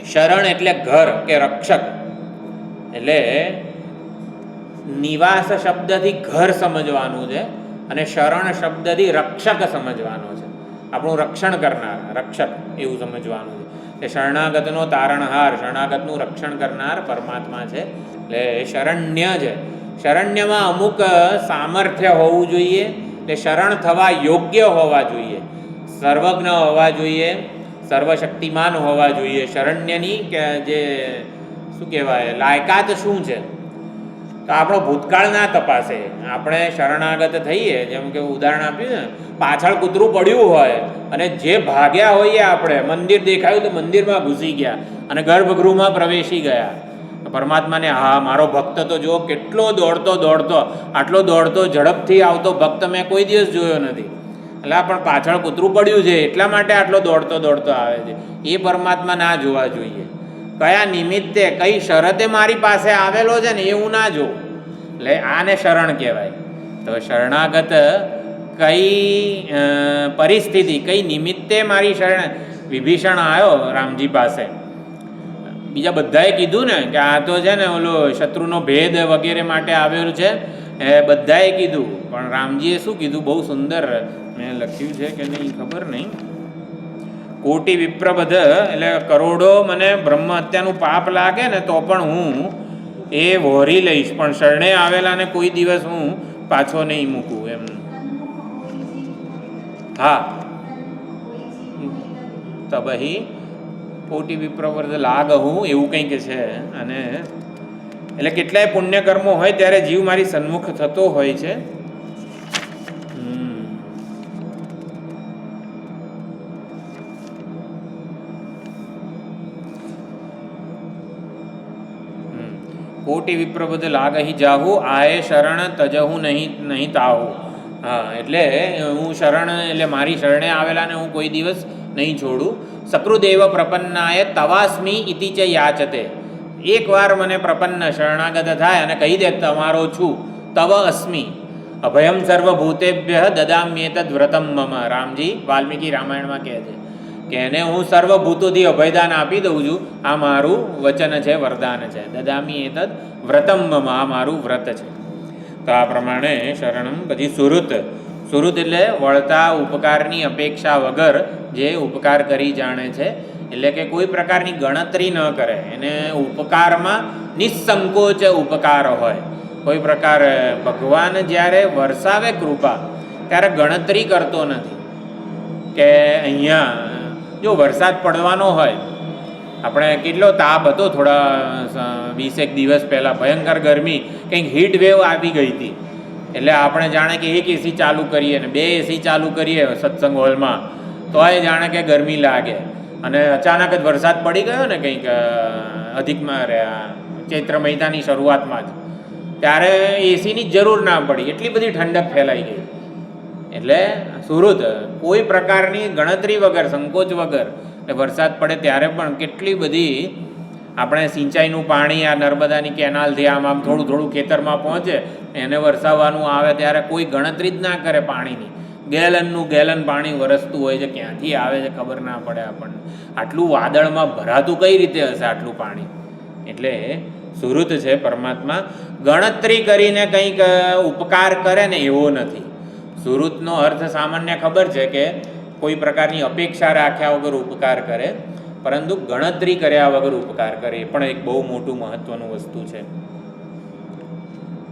શરણ એટલે ઘર કે રક્ષક, એટલે નિવાસ શબ્દથી ઘર સમજવાનું છે અને શરણ શબ્દથી રક્ષક સમજવાનો છે, આપણું રક્ષણ કરનાર, રક્ષક એવું સમજવાનું છે. કે શરણાગતનો તારણહાર, શરણાગતનું રક્ષણ કરનાર પરમાત્મા છે એટલે શરણ્ય છે. શરણ્યમાં અમુક સામર્થ્ય હોવું જોઈએ, એટલે શરણ થવા યોગ્ય હોવા જોઈએ, સર્વજ્ઞ હોવા જોઈએ, સર્વશક્તિમાન હોવા જોઈએ. શરણ્યની કે જે શું કહેવાય લાયકાત શું છે, તો આપણો ભૂતકાળ ના તપાસે. આપણે શરણાગત થઈએ, જેમ કે ઉદાહરણ આપ્યું ને, પાછળ કૂતરું પડ્યું હોય અને જે ભાગ્યા હોઈએ આપણે, મંદિર દેખાયું તો મંદિરમાં ઘૂસી ગયા અને ગર્ભગૃહમાં પ્રવેશી ગયા. પરમાત્માને હા મારો ભક્ત તો જુઓ કેટલો દોડતો દોડતો, આટલો દોડતો ઝડપથી આવતો ભક્ત મેં કોઈ દિવસ જોયો નથી. એટલે પણ પાછળ કૂતરું પડ્યું છે એટલા માટે આટલો દોડતો દોડતો આવે છે, એ પરમાત્મા ના જોવા જોઈએ. કયા નિમિત્તે કઈ શરતે મારી પાસે આવેલો છે ને એવું ના જોવું, એટલે આને શરણ કહેવાય. તો શરણાગત કઈ પરિસ્થિતિ કઈ નિમિત્તે મારી શરણ, વિભીષણ આવ્યો રામજી પાસે, બીજા બધાએ કીધું ને કે આ તો છે ને ઓલો શત્રુનો ભેદ વગેરે માટે આવેલું છે, એ બધાએ કીધું, પણ રામજીએ શું કીધું, બહુ સુંદર મેં લખ્યું છે કે નહીં ખબર નહીં. કોટી વિપ્રબધ એટલે કરોડો મને બ્રહ્મ હત્યાનું પાપ લાગે ને તો પણ હું એ વહોરી લઈશ, પણ શરણે આવેલાને કોઈ દિવસ હું પાછો નહીં મૂકું એમ. હા, તબહી કોટી વિપ્રબધ લાગહું એવું કંઈક છે. અને એટલે કેટલાય પુણ્યકર્મો હોય ત્યારે જીવ મારી સન્મુખ થતો હોય છે. કોટી વિપ્રબધ લાગહી જાહુ, આએ શરણ તજહું નહીં તાહું. હા, એટલે હું શરણ એટલે મારી શરણે આવેલાને હું કોઈ દિવસ નહીં છોડું. સકૃદેવ પ્રપન્નાય તવાસ્મી ઇતિ ચ યાચતે. એકવાર મને પ્રપન્ન શરણાગત થાય અને કહી દે તમારો છું, તવ અસ્મિ અભયમ સર્વભૂતેભ્ય દદામ્યેતદ વ્રતમ મમ. રામજી વાલ્મીકી રામાયણમાં કહે છે કે એને હું સર્વભૂતોથી અભયદાન આપી દઉં છું, આ મારું વચન છે, વરદાન છે. દદામી એતદ વ્રતમ મમ, આ મારું વ્રત છે. તો આ પ્રમાણે શરણમ. પછી સુહૃત. સુહૃત એટલે વળતા ઉપકારની અપેક્ષા વગર જે ઉપકાર કરી જાણે છે, એટલે કે કોઈ પ્રકારની ગણતરી ન કરે, એને ઉપકારમાં નિસંકોચ ઉપકાર હોય. કોઈ પ્રકાર ભગવાન જ્યારે વરસાવે કૃપા ત્યારે ગણતરી કરતો નથી કે અહીંયા જો વરસાદ પડવાનો હોય, આપણે કેટલો તાપ હતો થોડા 20 દિવસ પહેલાં, ભયંકર ગરમી, કંઈક હીટ વેવ આવી ગઈ હતી, એટલે આપણે જાણે કે એક એસી ચાલુ કરીએ ને 2 એસી ચાલુ કરીએ સત્સંગ હોલમાં તોય જાણે કે ગરમી લાગે. અને અચાનક જ વરસાદ પડી ગયો ને કંઈક અધિકમાં રહ્યા ચૈત્ર મહિનાની શરૂઆતમાં જ, ત્યારે એસીની જરૂર ના પડી, એટલી બધી ઠંડક ફેલાઈ ગઈ. એટલે સુહૃદ કોઈ પ્રકારની ગણતરી વગર, સંકોચ વગર એટલે વરસાદ પડે ત્યારે પણ કેટલી બધી આપણે સિંચાઈનું પાણી આ નર્મદાની કેનાલથી આમ થોડું થોડું ખેતરમાં પહોંચે, એને વરસાવવાનું આવે ત્યારે કોઈ ગણતરી જ ના કરે પાણીની. ગેલન પાણી વરસતું હોય છે, ક્યાંથી આવે છે ખબર ના પડે આપણને. આટલું વાદળમાં ભરાતું કઈ રીતે હશે આટલું પાણી? એટલે સુહૃત છે પરમાત્મા. ગણતરી કરીને કંઈક ઉપકાર કરે ને એવો નથી. સુહૃતનો અર્થ સામાન્ય ખબર છે કે કોઈ પ્રકારની અપેક્ષા રાખ્યા વગર ઉપકાર કરે, પરંતુ ગણતરી કર્યા વગર ઉપકાર કરે એ પણ એક બહુ મોટું મહત્વનું વસ્તુ છે.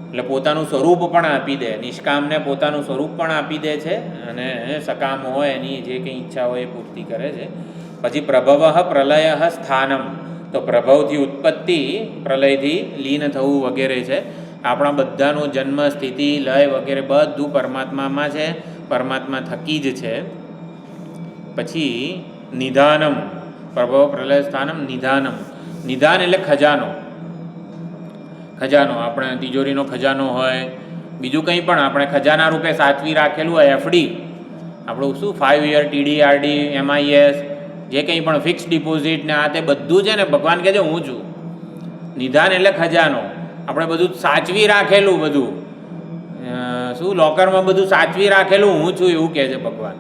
એટલે પોતાનું સ્વરૂપ પણ આપી દે, નિષ્કામને પોતાનું સ્વરૂપ પણ આપી દે છે, અને સકામ હોય એની જે કંઈ ઈચ્છા હોય એ પૂર્તિ કરે છે. પછી પ્રભવ પ્રલય સ્થાનમ, તો પ્રભવથી ઉત્પત્તિ, પ્રલયથી લીન થવું વગેરે છે. આપણા બધાનો જન્મ, સ્થિતિ, લય વગેરે બધું પરમાત્મામાં છે, પરમાત્મા થકી જ છે. પછી નિધાનમ, પ્રભવ પ્રલય સ્થાનમ નિધાનમ. નિધાન એટલે ખજાનો. ખજાનો આપણે તિજોરીનો ખજાનો હોય, બીજું કંઈ પણ આપણે ખજાના રૂપે સાચવી રાખેલું હોય, એફડી આપણું શું 5 યર TD RD MIS જે કંઈ પણ ફિક્સ ડિપોઝિટ ને આ તે બધું છે ને ભગવાન કહે છે હું છું. નિધાન એટલે ખજાનો, આપણે બધું સાચવી રાખેલું બધું શું લોકરમાં બધું સાચવી રાખેલું હું છું એવું કહે છે ભગવાન.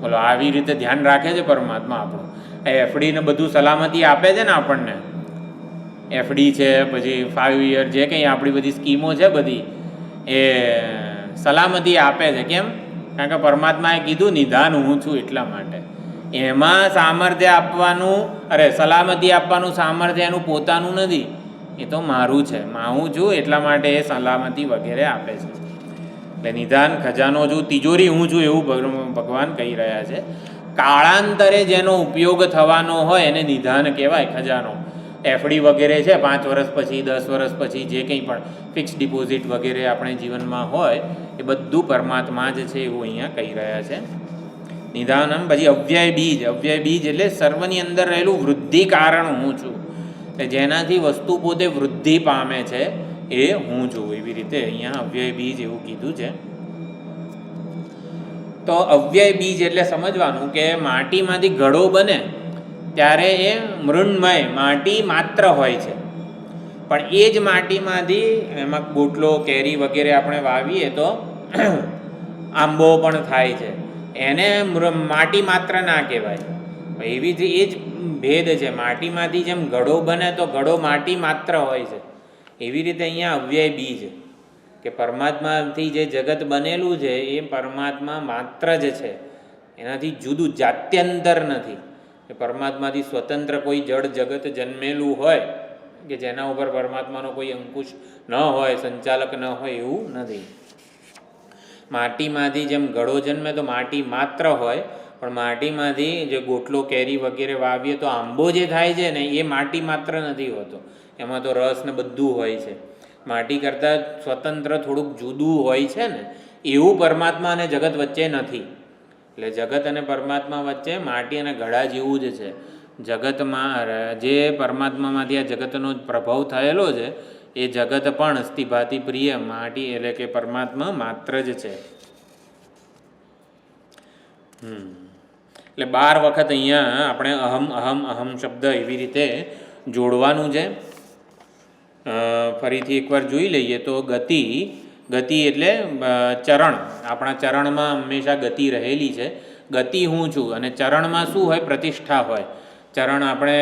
બોલો આવી રીતે ધ્યાન રાખે છે પરમાત્મા આપણું. એ એફડીને બધું સલામતી આપે છે ને આપણને. એફડી છે, પછી 5 યર જે કંઈ આપણી બધી સ્કીમો છે બધી એ સલામતી આપે છે. કેમ? કારણ કે પરમાત્માએ કીધું નિધાન હું છું એટલા માટે. એમાં સામર્થ્ય આપવાનું, સલામતી આપવાનું સામર્થ્ય એનું પોતાનું નથી, એ તો મારું છે. હું છું એટલા માટે એ સલામતી વગેરે આપે છે. એટલે નિધાન ખજાનો છું, તિજોરી હું છું એવું ભગવાન કહી રહ્યા છે. કાળાંતરે જેનો ઉપયોગ થવાનો હોય એને નિધાન કહેવાય, ખજાનો. એફડી વગેરે છે 5 વર્ષ પછી 10 વર્ષ પછી જે કંઈ પણ ફિક્સ ડિપોઝિટ વગેરે આપણે જીવનમાં હોય એ બધું પરમાત્મા જ છે એવું અહીંયા કહી રહ્યા છે. નિધાનમ. પછી અવ્યય બીજ. અવ્યય બીજ એટલે સર્વની અંદર રહેલું વૃદ્ધિ કારણ હું છું, એટલે જેનાથી વસ્તુ પોતે વૃદ્ધિ પામે છે એ હું છું. એવી રીતે અહીંયા અવ્યય બીજ એવું કીધું છે. તો અવ્યય બીજ એટલે સમજવાનું કે માટીમાંથી ઘડો બને ત્યારે એ મૃણમય માટી માત્ર હોય છે, પણ એ જ માટીમાંથી એમાં ગોટલો કેરી વગેરે આપણે વાવીએ તો આંબો પણ થાય છે. એને માટી માત્ર ના કહેવાય. એવી જ એ જ ભેદ છે. માટીમાંથી જેમ ઘડો બને તો ઘડો માટી માત્ર હોય છે, એવી રીતે અહીંયા અવ્યય બીજ કે પરમાત્માથી જે જગત બનેલું છે એ પરમાત્મા માત્ર જ છે, એનાથી જુદું જાત્યંતર નથી. કે પરમાત્માથી સ્વતંત્ર કોઈ જળ જગત જન્મેલું હોય કે જેના ઉપર પરમાત્માનો કોઈ અંકુશ ન હોય, સંચાલક ન હોય એવું નથી. માટીમાંથી જેમ ઘડો જન્મે તો માટી માત્ર હોય, પણ માટીમાંથી જે ગોટલો કેરી વગેરે વાવીએ તો આંબો જે થાય છે ને એ માટી માત્ર નથી હોતો, એમાં તો રસ ને બધું હોય છે. માટી કરતાં સ્વતંત્ર થોડુંક જુદું હોય છે ને, એવું પરમાત્મા અને જગત વચ્ચે નથી. એટલે જગત અને પરમાત્મા વચ્ચે માટી અને ઘડા જેવું જ છે. જગતમાં જે પરમાત્મામાંથી આ જગતનો પ્રભાવ થયેલો છે એ જગત પણ અસ્થિભાતિ પ્રિય માટી એટલે કે પરમાત્મા માત્ર જ છે. એટલે 12 વખત અહીંયા આપણે અહમ અહમ અહમ શબ્દ એવી રીતે જોડવાનું છે. ફરીથી એકવાર જોઈ લઈએ તો ગતિ. ગતિ એટલે ચરણ. આપણા ચરણમાં હંમેશા ગતિ રહેલી છે. ગતિ હું છું, અને ચરણમાં શું હોય? પ્રતિષ્ઠા હોય. ચરણ આપણે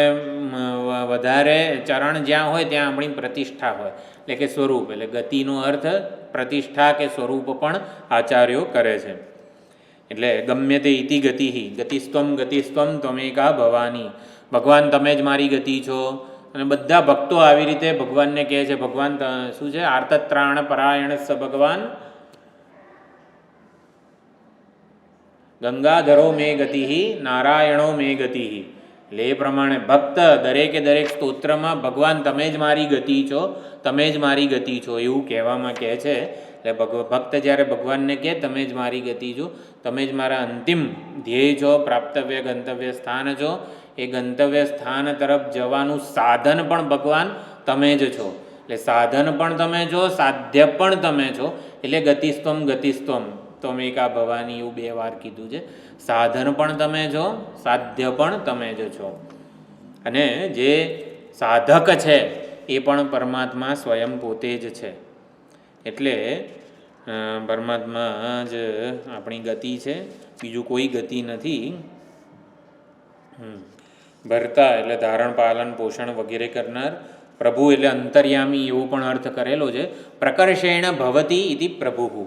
વધારે ચરણ જ્યાં હોય ત્યાં આપણી પ્રતિષ્ઠા હોય, એટલે કે સ્વરૂપ. એટલે ગતિનો અર્થ પ્રતિષ્ઠા કે સ્વરૂપ પણ આચાર્યો કરે છે. એટલે ગમ્ય તે ઇતિ ગતિ. ગતિસ્ત્વમ ગતિસ્ત્વમ ત્વમેકા ભવાની. ભગવાન તમે જ મારી ગતિ છો. અને બધા ભક્તો આવી રીતે ભગવાનને કહે છે. ભગવાન શું છે? આર્તત્રાણ પરાયણ સ ભગવાન ગંગાધરો મે ગતિ નારાયણો મે ગતિ. એટલે એ પ્રમાણે ભક્ત દરેકે દરેક સ્તોત્રમાં ભગવાન તમે જ મારી ગતિ છો, તમે જ મારી ગતિ છો એવું કહેવામાં કહે છે. એટલે ભક્ત જ્યારે ભગવાનને કહે તમે જ મારી ગતિ છો, તમે જ મારા અંતિમ ધ્યેય છો, પ્રાપ્તવ્ય ગંતવ્ય સ્થાન છો, એ ગંતવ્ય સ્થાન તરફ જવાનું સાધન પણ ભગવાન તમે જ છો. એટલે સાધન પણ તમે છો, સાધ્ય પણ તમે છો. એટલે ગતિસ્ત્વમ ગતિસ્ત્વમ ત્વમેકા ભવાની એવું 2 વાર કીધું છે. સાધન પણ તમે છો, સાધ્ય પણ તમે જ છો. અને જે સાધક છે એ પણ પરમાત્મા સ્વયં પોતે જ છે. એટલે પરમાત્મા જ આપણી ગતિ છે, બીજું કોઈ ગતિ નથી. ભરતા એટલે ધારણ પાલન પોષણ વગેરે કરનાર. પ્રભુ એટલે અંતર્યામી એવું પણ અર્થ કરેલો છે. પ્રકર્ષેણ ભવતી ઇતિ પ્રભુ.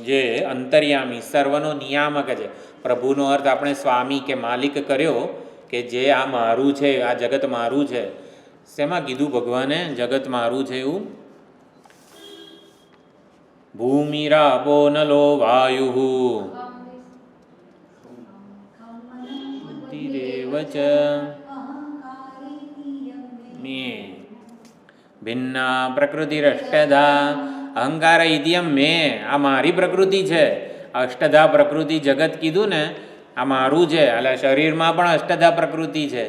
જે અંતર્યામી સર્વનો નિયામક છે. પ્રભુનો અર્થ આપણે સ્વામી કે માલિક કર્યો, કે જે આ મારું છે, આ જગત મારું છે. શેમાં કીધું ભગવાને જગત મારું છે એવું? ભૂમિરાપો નલો વાયુ બુદ્ધિરેવ ચ મે ભિન્ના પ્રકૃતિરષ્ટધા અહંકાર ઇતિયમ મેં. આ મારી પ્રકૃતિ છે. અષ્ટધા પ્રકૃતિ જગત કીધું ને, આ મારું છે. એટલે શરીરમાં પણ અષ્ટધા પ્રકૃતિ છે.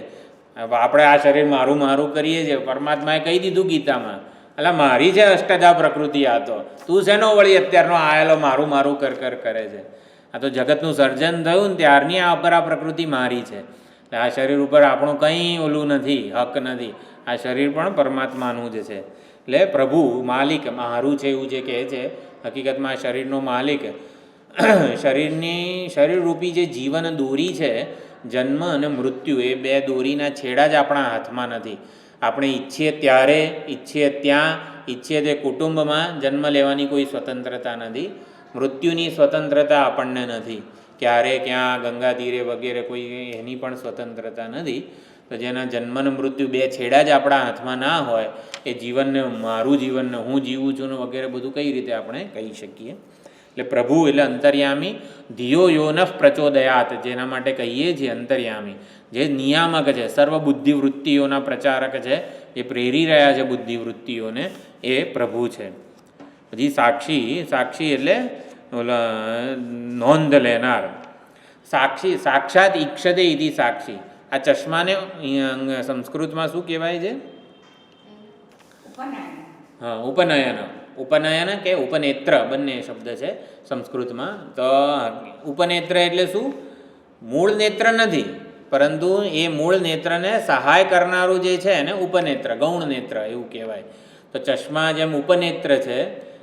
આપણે આ શરીર મારું મારું કરીએ છીએ. પરમાત્માએ કહી દીધું ગીતામાં, એટલે મારી છે અષ્ટધા પ્રકૃતિ. આ તો તું શેનો વળી અત્યારનો આયેલો મારું મારું કર કરે છે? આ તો જગતનું સર્જન થયું ને ત્યારની આ અપરા પ્રકૃતિ મારી છે. એટલે આ શરીર ઉપર આપણું કંઈ ઓલું નથી, હક નથી. આ શરીર પણ પરમાત્માનું જ છે. એટલે પ્રભુ માલિક મારું છે એવું જે કહે છે, હકીકતમાં શરીરનો માલિક શરીરરૂપી જે જીવન દોરી છે, જન્મ અને મૃત્યુ, એ બે દોરીના છેડા જ આપણા હાથમાં નથી. આપણે ઈચ્છીએ ત્યારે, ઈચ્છીએ ત્યાં, ઈચ્છીએ તે કુટુંબમાં જન્મ લેવાની કોઈ સ્વતંત્રતા નથી. મૃત્યુની સ્વતંત્રતા આપણને નથી. ક્યારે ક્યાં ગંગા તીરે વગેરે કોઈ એની પણ સ્વતંત્રતા નથી. તો જેના જન્મ અને મૃત્યુ બે છેડા જ આપણા હાથમાં ના હોય, એ જીવનને મારું જીવનને હું જીવું છું ને વગેરે બધું કઈ રીતે આપણે કહી શકીએ? એટલે પ્રભુ એટલે અંતર્યામી, ધિયો યોનઃ પ્રચોદયાત, જેના માટે કહીએ છીએ અંતર્યામી, જે નિયામક છે, સર્વ બુદ્ધિવૃત્તિઓના પ્રચારક છે, જે પ્રેરી રહ્યા છે બુદ્ધિવૃત્તિઓને, એ પ્રભુ છે. હજી સાક્ષી, સાક્ષી એટલે નોંધ લેનાર. સાક્ષી સાક્ષાત ઈક્ષતે ઇતિ સાક્ષી. આ ચશ્માને સંસ્કૃતમાં શું કહેવાય છે? હા, ઉપનયન. ઉપનયન કે ઉપનેત્ર બંને શબ્દ છે સંસ્કૃતમાં. તો ઉપનેત્ર એટલે શું? મૂળ નેત્ર નથી, પરંતુ એ મૂળ નેત્રને સહાય કરનારું જે છે એને ઉપનેત્ર, ગૌણ નેત્ર એવું કહેવાય. તો ચશ્મા જેમ ઉપનેત્ર છે,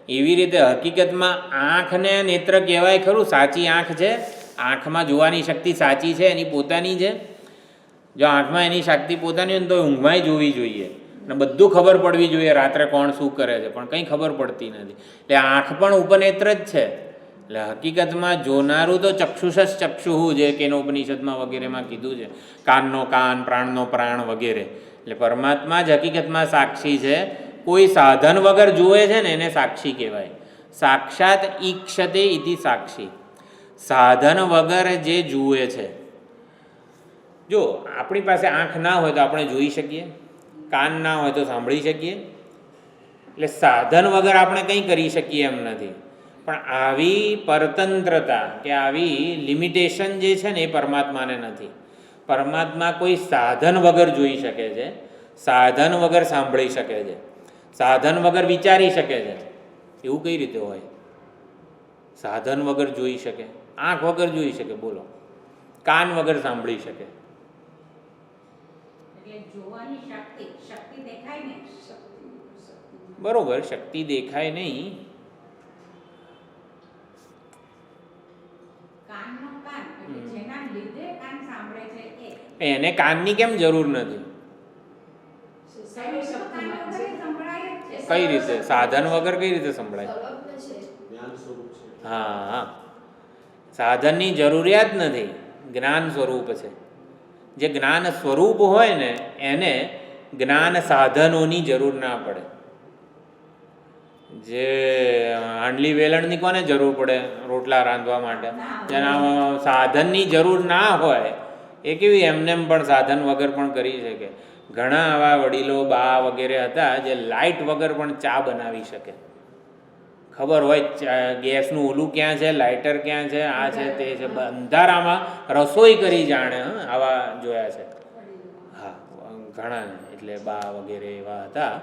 એવી રીતે હકીકતમાં આંખને નેત્ર કહેવાય ખરું. સાચી આંખ છે, આંખમાં જોવાની શક્તિ સાચી છે, એની પોતાની છે. જો આંખમાં એની શક્તિ પોતાની હોય ને તો ઊંઘમાંય જોવી જોઈએ અને બધું ખબર પડવી જોઈએ, રાત્રે કોણ શું કરે છે, પણ કંઈ ખબર પડતી નથી. એટલે આંખ પણ ઉપનેત્ર જ છે. એટલે હકીકતમાં જોનારું તો ચક્ષુષ ચક્ષુહુ, જે કેનોપનિષદમાં વગેરેમાં કીધું છે, કાનનો કાન, પ્રાણનો પ્રાણ વગેરે. એટલે પરમાત્મા જ હકીકતમાં સાક્ષી છે. કોઈ સાધન વગર જુએ છે ને એને સાક્ષી કહેવાય. સાક્ષાત ઈક્ષતે ઇતિ સાક્ષી. સાધન વગર જે જુએ છે. જો આપણી પાસે આંખ ના હોય તો આપણે જોઈ શકીએ, કાન ના હોય તો સાંભળી શકીએ. એટલે સાધન વગર આપણે કંઈ કરી શકીએ એમ નથી. પણ આવી પરતંત્રતા કે આવી લિમિટેશન જે છે ને એ પરમાત્માને નથી. પરમાત્મા કોઈ સાધન વગર જોઈ શકે છે, સાધન વગર સાંભળી શકે છે, સાધન વગર વિચારી શકે છે. એવું કઈ રીતે હોય? સાધન વગર જોઈ શકે, આંખ વગર જોઈ શકે, બોલો, કાન વગર સાંભળી શકે. બરોબર, શક્તિ દેખાય નહીં. એને કાનની કેમ જરૂર નથી? કઈ રીતે? સાધન વગર કઈ રીતે સંભળાય? હા, સાધનની જરૂરિયાત નથી, જ્ઞાન સ્વરૂપ છે. જે જ્ઞાન સ્વરૂપ હોય ને એને જ્ઞાન સાધનોની જરૂર ના પડે. જે હાંડલી વેલણની કોને જરૂર પડે? રોટલા રાંધવા માટે. જેના સાધનની જરૂર ના હોય એ કેવી એમનેમ પણ સાધન વગર પણ કરી શકે. ઘણા આવા વડીલો બા વગેરે હતા જે લાઇટ વગર પણ ચા બનાવી શકે. ખબર હોય ગેસનું ઓલું ક્યાં છે, લાઇટર ક્યાં છે, આ છે તે છે, અંધારામાં રસોઈ કરી જાણે. આવા જોયા છે. હા, ઘણા. એટલે બા વગેરે એવા હતા.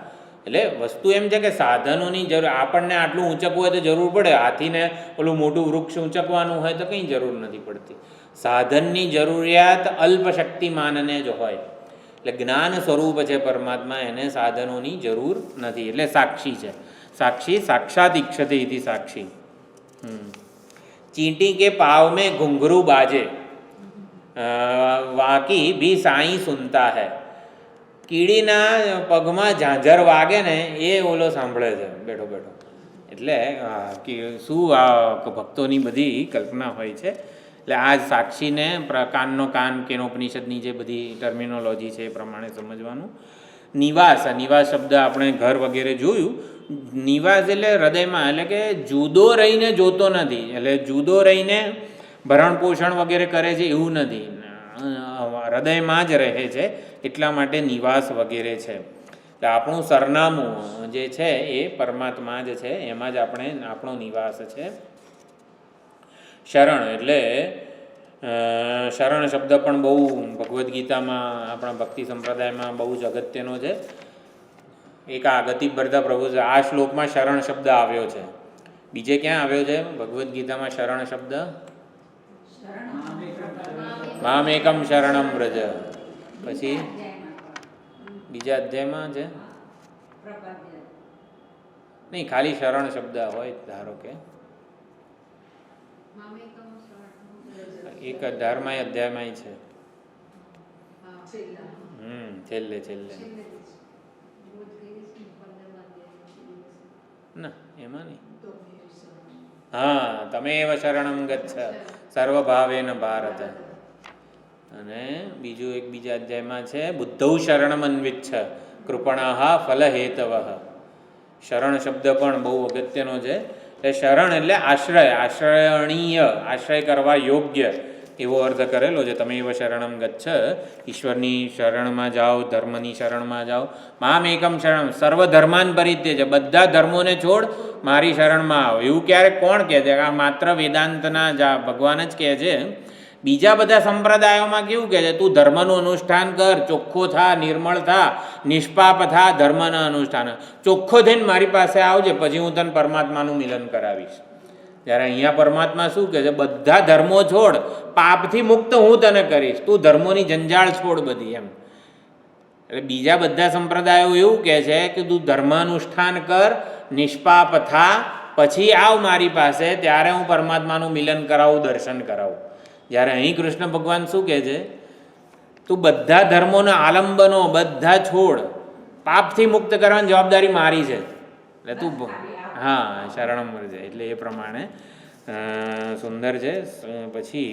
એટલે વસ્તુ એમ છે કે સાધનોની જરૂર, આપણને આટલું ઊંચકવું હોય તો જરૂર પડે. હાથીને ઓલું મોટું વૃક્ષ ઊંચકવાનું હોય તો કંઈ જરૂર નથી પડતી. સાધનની જરૂરિયાત અલ્પશક્તિમાનને જ હોય. એટલે જ્ઞાન સ્વરૂપ છે પરમાત્મા, એને સાધનોની જરૂર નથી. એટલે સાક્ષી છે. સાક્ષી સાક્ષાત ઈક્ષતે ઇતિ સાક્ષી. ચીંટી કે પાવ મેં ઘુંઘरू બાજે, વાકી ભી સાઈ સુનતા હૈ. કીડીના પગમાં ઝાંઝર વાગે ને એ ઓલો સાંભળે છે બેઠો બેઠો. એટલે શું આ ભક્તોની બધી કલ્પના હોય છે. એટલે આ સાક્ષીને કાનનો કાન, કેનોપનિષદની જે બધી ટર્મિનોલોજી છે એ પ્રમાણે સમજવાનું. નિવાસ, નિવાસ શબ્દ આપણે ઘર વગેરે જોયું. નિવાસ એટલે હૃદયમાં, એટલે કે જુદો રહીને જોતો નથી. એટલે જુદો રહીને ભરણ પોષણ વગેરે કરે છે એવું નથી, હૃદયમાં જ રહે છે. એટલા માટે નિવાસ વગેરે છે. એટલે આપણું સરનામું જે છે એ પરમાત્મા જ છે, એમાં જ આપણો નિવાસ છે. શરણ એટલે શરણ શબ્દ પણ બહુ ભગવદ્ ગીતામાં, આપણા ભક્તિ સંપ્રદાયમાં બહુ જ અગત્યનો છે. એક આ ગતિભરતા પ્રભુ, આ શ્લોકમાં શરણ શબ્દ આવ્યો છે. બીજે ક્યાં આવ્યો છે ભગવદ્ ગીતામાં શરણ શબ્દ? મામેકમ શરણમ વ્રજ. પછી બીજા અધ્યાયમાં છે નહીં, ખાલી શરણ શબ્દ હોય ધારો કે એક 18મા અધ્યાયમાં છે. છેલ્લે ના એમાં નહીં. હા, તમે એવ શરણમ ગચ્છ સર્વભાવેન ભારત. અને બીજું એક બીજા અધ્યાયમાં છે બુદ્ધૌ શરણમ અન્વિચ્છ કૃપણાઃ ફલહેતવઃ. શરણ શબ્દ પણ બહુ અગત્યનો છે. એટલે શરણ એટલે આશ્રય, આશ્રયણીય, આશ્રય કરવા યોગ્ય એવો અર્થ કરેલો છે. તમે એવ શરણમ ગચ્છ, ઈશ્વરની શરણમાં જાઓ, ધર્મની શરણમાં જાઓ. મામ એકમ શરણમ, સર્વ ધર્માન પરિત્યજ, બધા ધર્મોને છોડ મારી શરણમાં આવો. એવું ક્યારેક કોણ કહે છે? આ માત્ર વેદાંતના ભગવાન જ કહે છે. બીજા બધા સંપ્રદાયોમાં કેવું કહે છે? તું ધર્મનું અનુષ્ઠાન કર, ચોખ્ખો થા, નિર્મળ થા, નિષ્પાપ થા, ધર્મના અનુષ્ઠાન, ચોખ્ખો થઈને મારી પાસે આવજે, પછી હું તને પરમાત્માનું મિલન કરાવીશ. જ્યારે અહીંયા પરમાત્મા શું કહે છે? બધા ધર્મો છોડ, પાપથી મુક્ત હું તને કરીશ, તું ધર્મોની જંજાળ છોડ બધી. એમ એટલે બીજા બધા સંપ્રદાયો એવું કહે છે કે તું ધર્માનુષ્ઠાન કર, નિષ્પાપ થા, પછી આવ મારી પાસે, ત્યારે હું પરમાત્માનું મિલન કરાવું, દર્શન કરાવું. જ્યારે અહીં કૃષ્ણ ભગવાન શું કહે છે? તું બધા ધર્મોના આલંબનો બધા છોડ, પાપથી મુક્ત કરવાની જવાબદારી મારી છે. એટલે તું હા શરણમ છે. એટલે એ પ્રમાણે સુંદર છે. પછી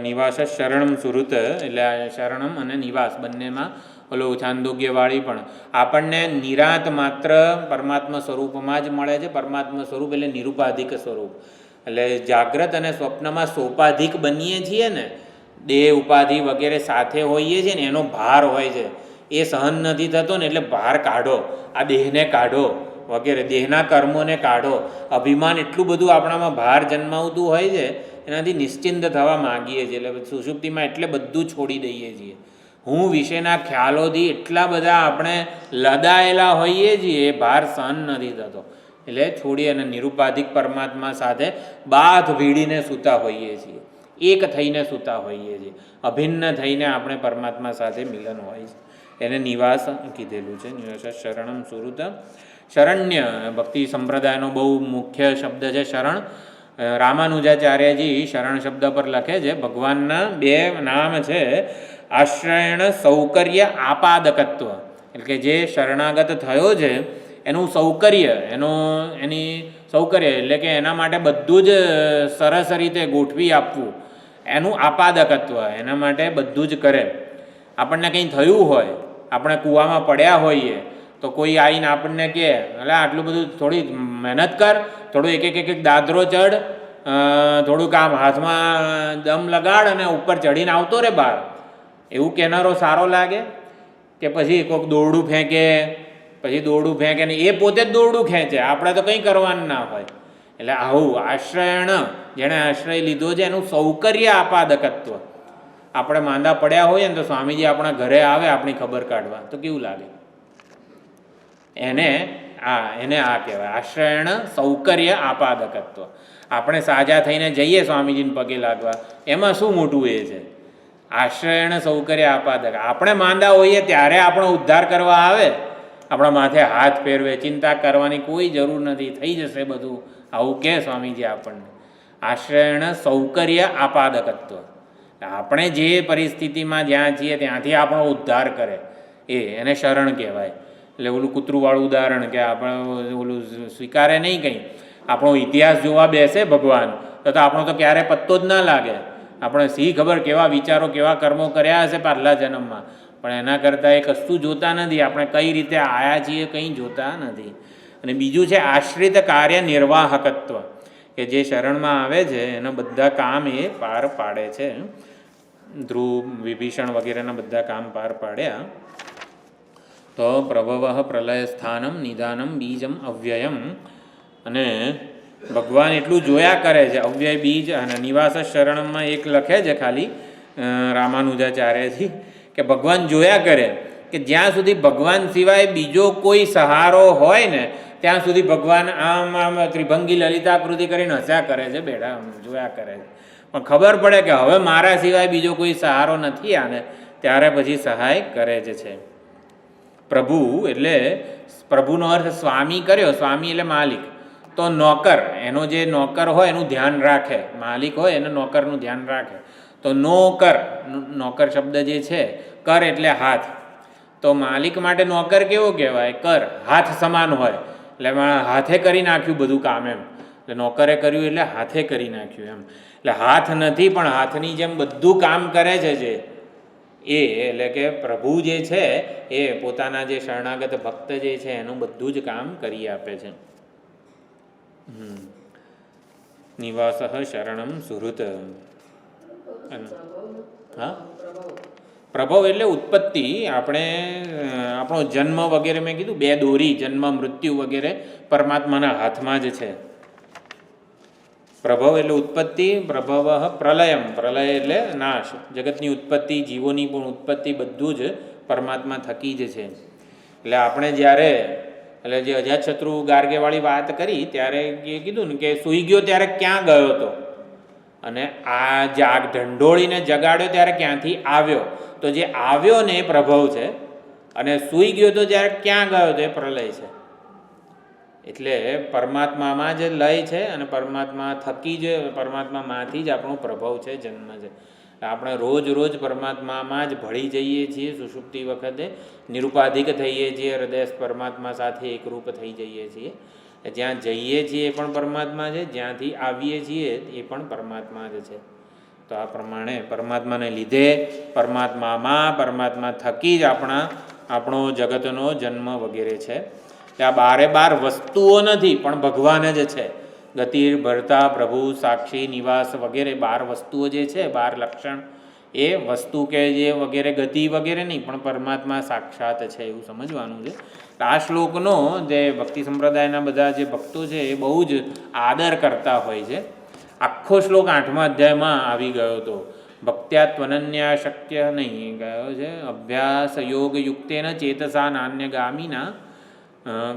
નિવાસ શરણમ સુરત, એટલે શરણમ અને નિવાસ બંનેમાં ઓલો છાંદોગ્યવાળી પણ આપણને નિરાત માત્ર પરમાત્મા સ્વરૂપમાં જ મળે છે. પરમાત્મા સ્વરૂપ એટલે નિરુપાધિક સ્વરૂપ. એટલે જાગ્રત અને સ્વપ્નમાં સોપાધિક બનીએ છીએ ને, દેહ ઉપાધિ વગેરે સાથે હોઈએ છીએ ને, એનો ભાર હોય છે, એ સહન નથી થતો ને, એટલે ભાર કાઢો, આ દેહને કાઢો વગેરે, દેહના કર્મોને કાઢો. અભિમાન એટલું બધું આપણામાં ભાર જન્માવતું હોય છે, એનાથી નિશ્ચિંત થવા માગીએ છીએ. એટલે સુષુપ્તિમાં એટલે બધું છોડી દઈએ છીએ. હું વિશેના ખ્યાલોથી એટલા બધા આપણે લદાયેલા હોઈએ છીએ, એ ભાર સહન નથી થતો, એટલે છોડી અને નિરુપાધિક પરમાત્મા સાથે બાથ ભીડીને સૂતા હોઈએ છીએ, એક થઈને સૂતા હોઈએ છીએ, અભિન્ન થઈને આપણે પરમાત્મા સાથે મિલન હોય છે. એને નિવાસ કીધેલું છે. નિવાસ શરણમ સુરત. શરણ્ય ભક્તિ સંપ્રદાયનો બહુ મુખ્ય શબ્દ છે શરણ. રામાનુજાચાર્યજી શરણ શબ્દ પર લખે છે ભગવાનના બે નામ છે, આશ્રયણ સૌકર્ય આપાદકત્વ. એટલે કે જે શરણાગત થયો છે એનું સૌકર્ય, એની સૌકર્ય એટલે કે એના માટે બધું જ સરસ રીતે ગોઠવી આપવું, એનું આપાદકત્વ, એના માટે બધું જ કરે. આપણને કંઈ થયું હોય, આપણે કૂવામાં પડ્યા હોઈએ, તો કોઈ આવીને આપણને કહે એટલે આટલું બધું થોડી મહેનત કર, થોડું એક એક દાદરો ચડ, થોડુંક આમ હાથમાં દમ લગાડ અને ઉપર ચડીને આવતો રે બહાર, એવું કહેનારો સારો લાગે? કે પછી કોઈક દોરડું ફેંકે, પછી દોરડું ફેંકે ને એ પોતે જ દોરડું ખેંચે, આપણે તો કંઈ કરવાનું ના હોય. એટલે આવું આશ્રયણ, જેણે આશ્રય લીધો છે એનું સૌકર્ય આપાદકત્વ. આપણે માંદા પડ્યા હોઈએ ને તો સ્વામીજી આપણા ઘરે આવે આપણી ખબર કાઢવા, તો કેવું લાગે? એને આ કહેવાય આશ્રયણ સૌકર્ય આપાદકત્વ. આપણે સાજા થઈને જઈએ સ્વામીજીને પગે લાગવા, એમાં શું મોટું એ છે? આશ્રયણ સૌકર્ય આપાદક. આપણે માંદા હોઈએ ત્યારે આપણો ઉદ્ધાર કરવા આવે, આપણા માથે હાથ ફેરવે, ચિંતા કરવાની કોઈ જરૂર નથી, થઈ જશે બધું, આવું કહે સ્વામીજી આપણને. આશ્રયણ સૌકર્ય આપાદકત્વ. આપણે જે પરિસ્થિતિમાં જ્યાં છીએ ત્યાંથી આપણો ઉદ્ધાર કરે, એને શરણ કહેવાય. એટલે ઓલું કૂતરુંવાળું ઉદાહરણ કે આપણે ઓલું સ્વીકારે નહીં કંઈ, આપણો ઇતિહાસ જોવા બેસે ભગવાન તો આપણો તો ક્યારે પત્તો જ ના લાગે. આપણે સી ખબર કેવા વિચારો, કેવા કર્મો કર્યા હશે પાછલા જન્મમાં, પણ એના કરતાં એ કશું જોતા નથી. આપણે કઈ રીતે આવ્યા છીએ કંઈ જોતા નથી. અને બીજું છે આશ્રિત કાર્ય નિર્વાહકત્વ, કે જે શરણમાં આવે છે એના બધા કામ એ પાર પાડે છે. ધ્રુવ, વિભીષણ વગેરેના બધા કામ પાર પાડ્યા. તો પ્રભવ પ્રલય સ્થાનમ નિદાનમ બીજમ અવ્યયમ. અને ભગવાન એટલું જોયા કરે છે, અવ્યય બીજ. અને નિવાસ શરણમાં એક લખે છે ખાલી રામાનુજાચાર્યજી, કે ભગવાન જોયા કરે કે જ્યાં સુધી ભગવાન સિવાય બીજો કોઈ સહારો હોય ને ત્યાં સુધી ભગવાન આમ ત્રિભંગી લલિતાકૃતિ કરીને હસ્યા કરે છે, બેઠા જોયા કરે છે. પણ ખબર પડે કે હવે મારા સિવાય બીજો કોઈ સહારો નથી આને, ત્યારે પછી સહાય કરે જ છે. પ્રભુ એટલે પ્રભુનો અર્થ સ્વામી કર્યો, સ્વામી એટલે માલિક. તો નોકર, એનો જે નોકર હોય એનું ધ્યાન રાખે, માલિક હોય એને નોકરનું ધ્યાન રાખે. તો નોકર, નોકર શબ્દ જે છે, કર એટલે હાથ. તો માલિક માટે નોકર કેવો કહેવાય? કર, હાથ સમાન હોય. એટલે હાથે કરી નાખ્યું બધું કામ એમ. એટલે નોકરે કર્યું એટલે હાથે કરી નાખ્યું એમ. એટલે હાથ નથી પણ હાથની જેમ બધું કામ કરે છે જે એ, એટલે કે પ્રભુ જે છે એ પોતાના જે શરણાગત ભક્ત જે છે એનું બધું જ કામ કરી આપે છે. નિવાસ શરણમ સુહૃત. હા, પ્રભવ એટલે ઉત્પત્તિ. આપણો જન્મ વગેરે મેં કીધું, બે દોરી, જન્મ મૃત્યુ વગેરે પરમાત્માના હાથમાં જ છે. પ્રભવ એટલે ઉત્પત્તિ, પ્રભવ પ્રલયમ, પ્રલય એટલે નાશ. જગતની ઉત્પત્તિ, જીવોની પણ ઉત્પત્તિ બધું જ પરમાત્મા થકી જ છે. એટલે આપણે જ્યારે એટલે જે અજાતશત્રુ ગાર્ગેવાળી વાત કરી ત્યારે એ કીધું ને કે સૂઈ ગયો ત્યારે ક્યાં ગયો હતો, અને આ ઢંઢોળીને જગાડ્યો ત્યારે ક્યાંથી આવ્યો. તો જે આવ્યો ને એ પ્રભવ છે, અને સૂઈ ગયો તો જ્યારે ક્યાં ગયો તો એ પ્રલય છે. એટલે પરમાત્મામાં જ લય છે, અને પરમાત્મા થકી જ, પરમાત્મામાંથી જ આપણો પ્રભવ છે, જન્મ છે. આપણે રોજ રોજ પરમાત્મામાં જ ભળી જઈએ છીએ. સુષુપ્તિ વખતે નિરુપાધિક થઈએ છીએ, હૃદય પરમાત્મા સાથે એકરૂપ થઈ જઈએ છીએ. જ્યાં જઈએ છીએ એ પણ પરમાત્મા છે, જ્યાંથી આવીએ છીએ એ પણ પરમાત્મા જ છે. તો આ પ્રમાણે પરમાત્માને લીધે, પરમાત્મામાં, પરમાત્મા થકી જ આપણો જગતનો જન્મ વગેરે છે. ત્યાં 12 વસ્તુઓ નથી પણ ભગવાન જ છે. ગતિ, ભરતા, પ્રભુ, સાક્ષી, નિવાસ વગેરે 12 વસ્તુઓ જે છે, 12 લક્ષણ, એ વસ્તુ કે જે વગેરે ગતિ વગેરે નહીં પણ પરમાત્મા સાક્ષાત છે, એવું સમજવાનું છે. આ શ્લોકનો જે ભક્તિ સંપ્રદાયના બધા જે ભક્તો છે એ બહુ જ આદર કરતા હોય છે. આખો શ્લોક 8મા અધ્યાયમાં આવી ગયો હતો. ભક્ત્યાત્વનન્યા શક્ય નહીં ગયો છે. અભ્યાસ યોગ યુક્તેન ચેતસા નાન્યગામીના,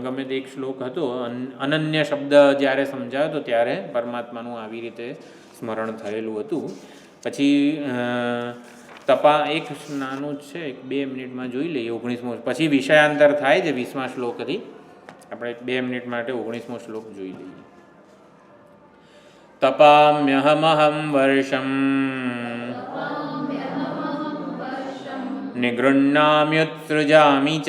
ગમે તે એક શ્લોક હતો. અનન્ય શબ્દ જ્યારે સમજાયો હતો ત્યારે પરમાત્માનું આવી રીતે સ્મરણ થયેલું હતું. પછી એક નાનું જ છે, 2 મિનિટમાં જોઈ લઈએ. 19મો, પછી વિષયાંતર થાય છે 20મા શ્લોકથી. આપણે 2 મિનિટ માટે 19મો શ્લોક જોઈ લઈએ. તપામ્યહમહં વર્ષમ નિગૃહ્ણામ્યુત્સૃજામિ ચ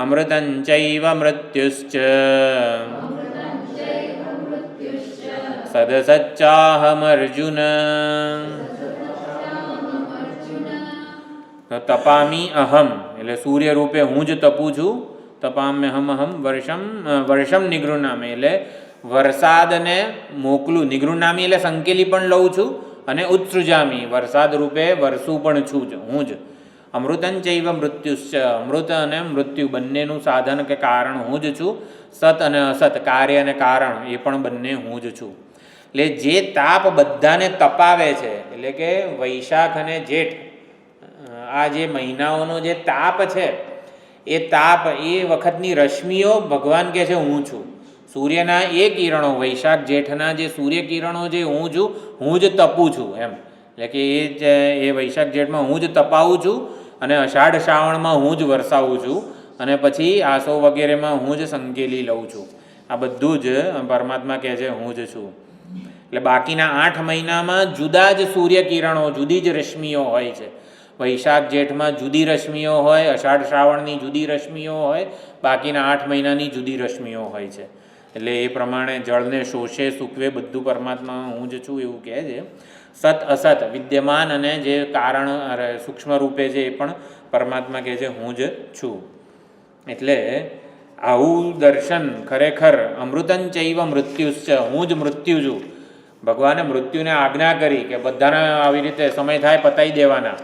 અમૃતં ચૈવ મૃત્યુશ્ચ સદસચ્ચાહમર્જુન. તપામી અહમ એટલે સૂર્ય રૂપે હું જ તપું છું. તપામ્યહમહમ વર્ષમ નિગૃહ્ણામી એટલે વરસાદને મોકલું. નિગૃહ્ણામી એટલે સંકેલી પણ લઉં છું, અને ઉત્સૃજામી વરસાદ રૂપે વરસું પણ છું હું જ. અમૃતં ચૈવ મૃત્યુશ્ચ, અમૃત અને મૃત્યુ બંનેનું સાધન કે કારણ હું જ છું. સત અને અસત, કાર્ય અને કારણ, એ પણ બંને હું જ છું. એટલે જે તાપ બધાને તપાવે છે, એટલે કે વૈશાખ અને જેઠ આ જે મહિનાઓનો જે તાપ છે, એ તાપ, એ વખતની રશ્મિઓ ભગવાન કહે છે હું છું. સૂર્યના એ કિરણો, વૈશાખ જેઠના જે સૂર્ય કિરણો જે હું છું, હું જ તપું છું એમ. એટલે કે એ વૈશાખ જેઠમાં હું જ તપાવું છું, અને અષાઢ શ્રાવણમાં હું જ વરસાવું છું, અને પછી આસો વગેરેમાં હું જ સંકેલી લઉં છું. આ બધું જ પરમાત્મા કહે છે હું જ છું. એટલે બાકીના 8 મહિનામાં જુદા જ સૂર્ય કિરણો, જુદી જ રશ્મિઓ હોય છે. વૈશાખ જેઠમાં જુદી રશ્મિઓ હોય, અષાઢ શ્રાવણની જુદી રશ્મિઓ હોય, બાકીના 8 મહિનાની જુદી રશ્મિઓ હોય છે. એટલે એ પ્રમાણે જળને શોષે સૂકવે બધું પરમાત્મા હું જ છું એવું કહે છે. સત અસત, વિદ્યમાન અને જે કારણ સૂક્ષ્મ રૂપે છે એ પણ પરમાત્મા કહે છે હું જ છું. એટલે આવું દર્શન ખરેખર અમૃતં ચૈવ મૃત્યુશ્ચ, હું જ મૃત્યુ છું. ભગવાને મૃત્યુને આજ્ઞા કરી કે બધાને આવી રીતે સમય થાય પતાવી દેવાના.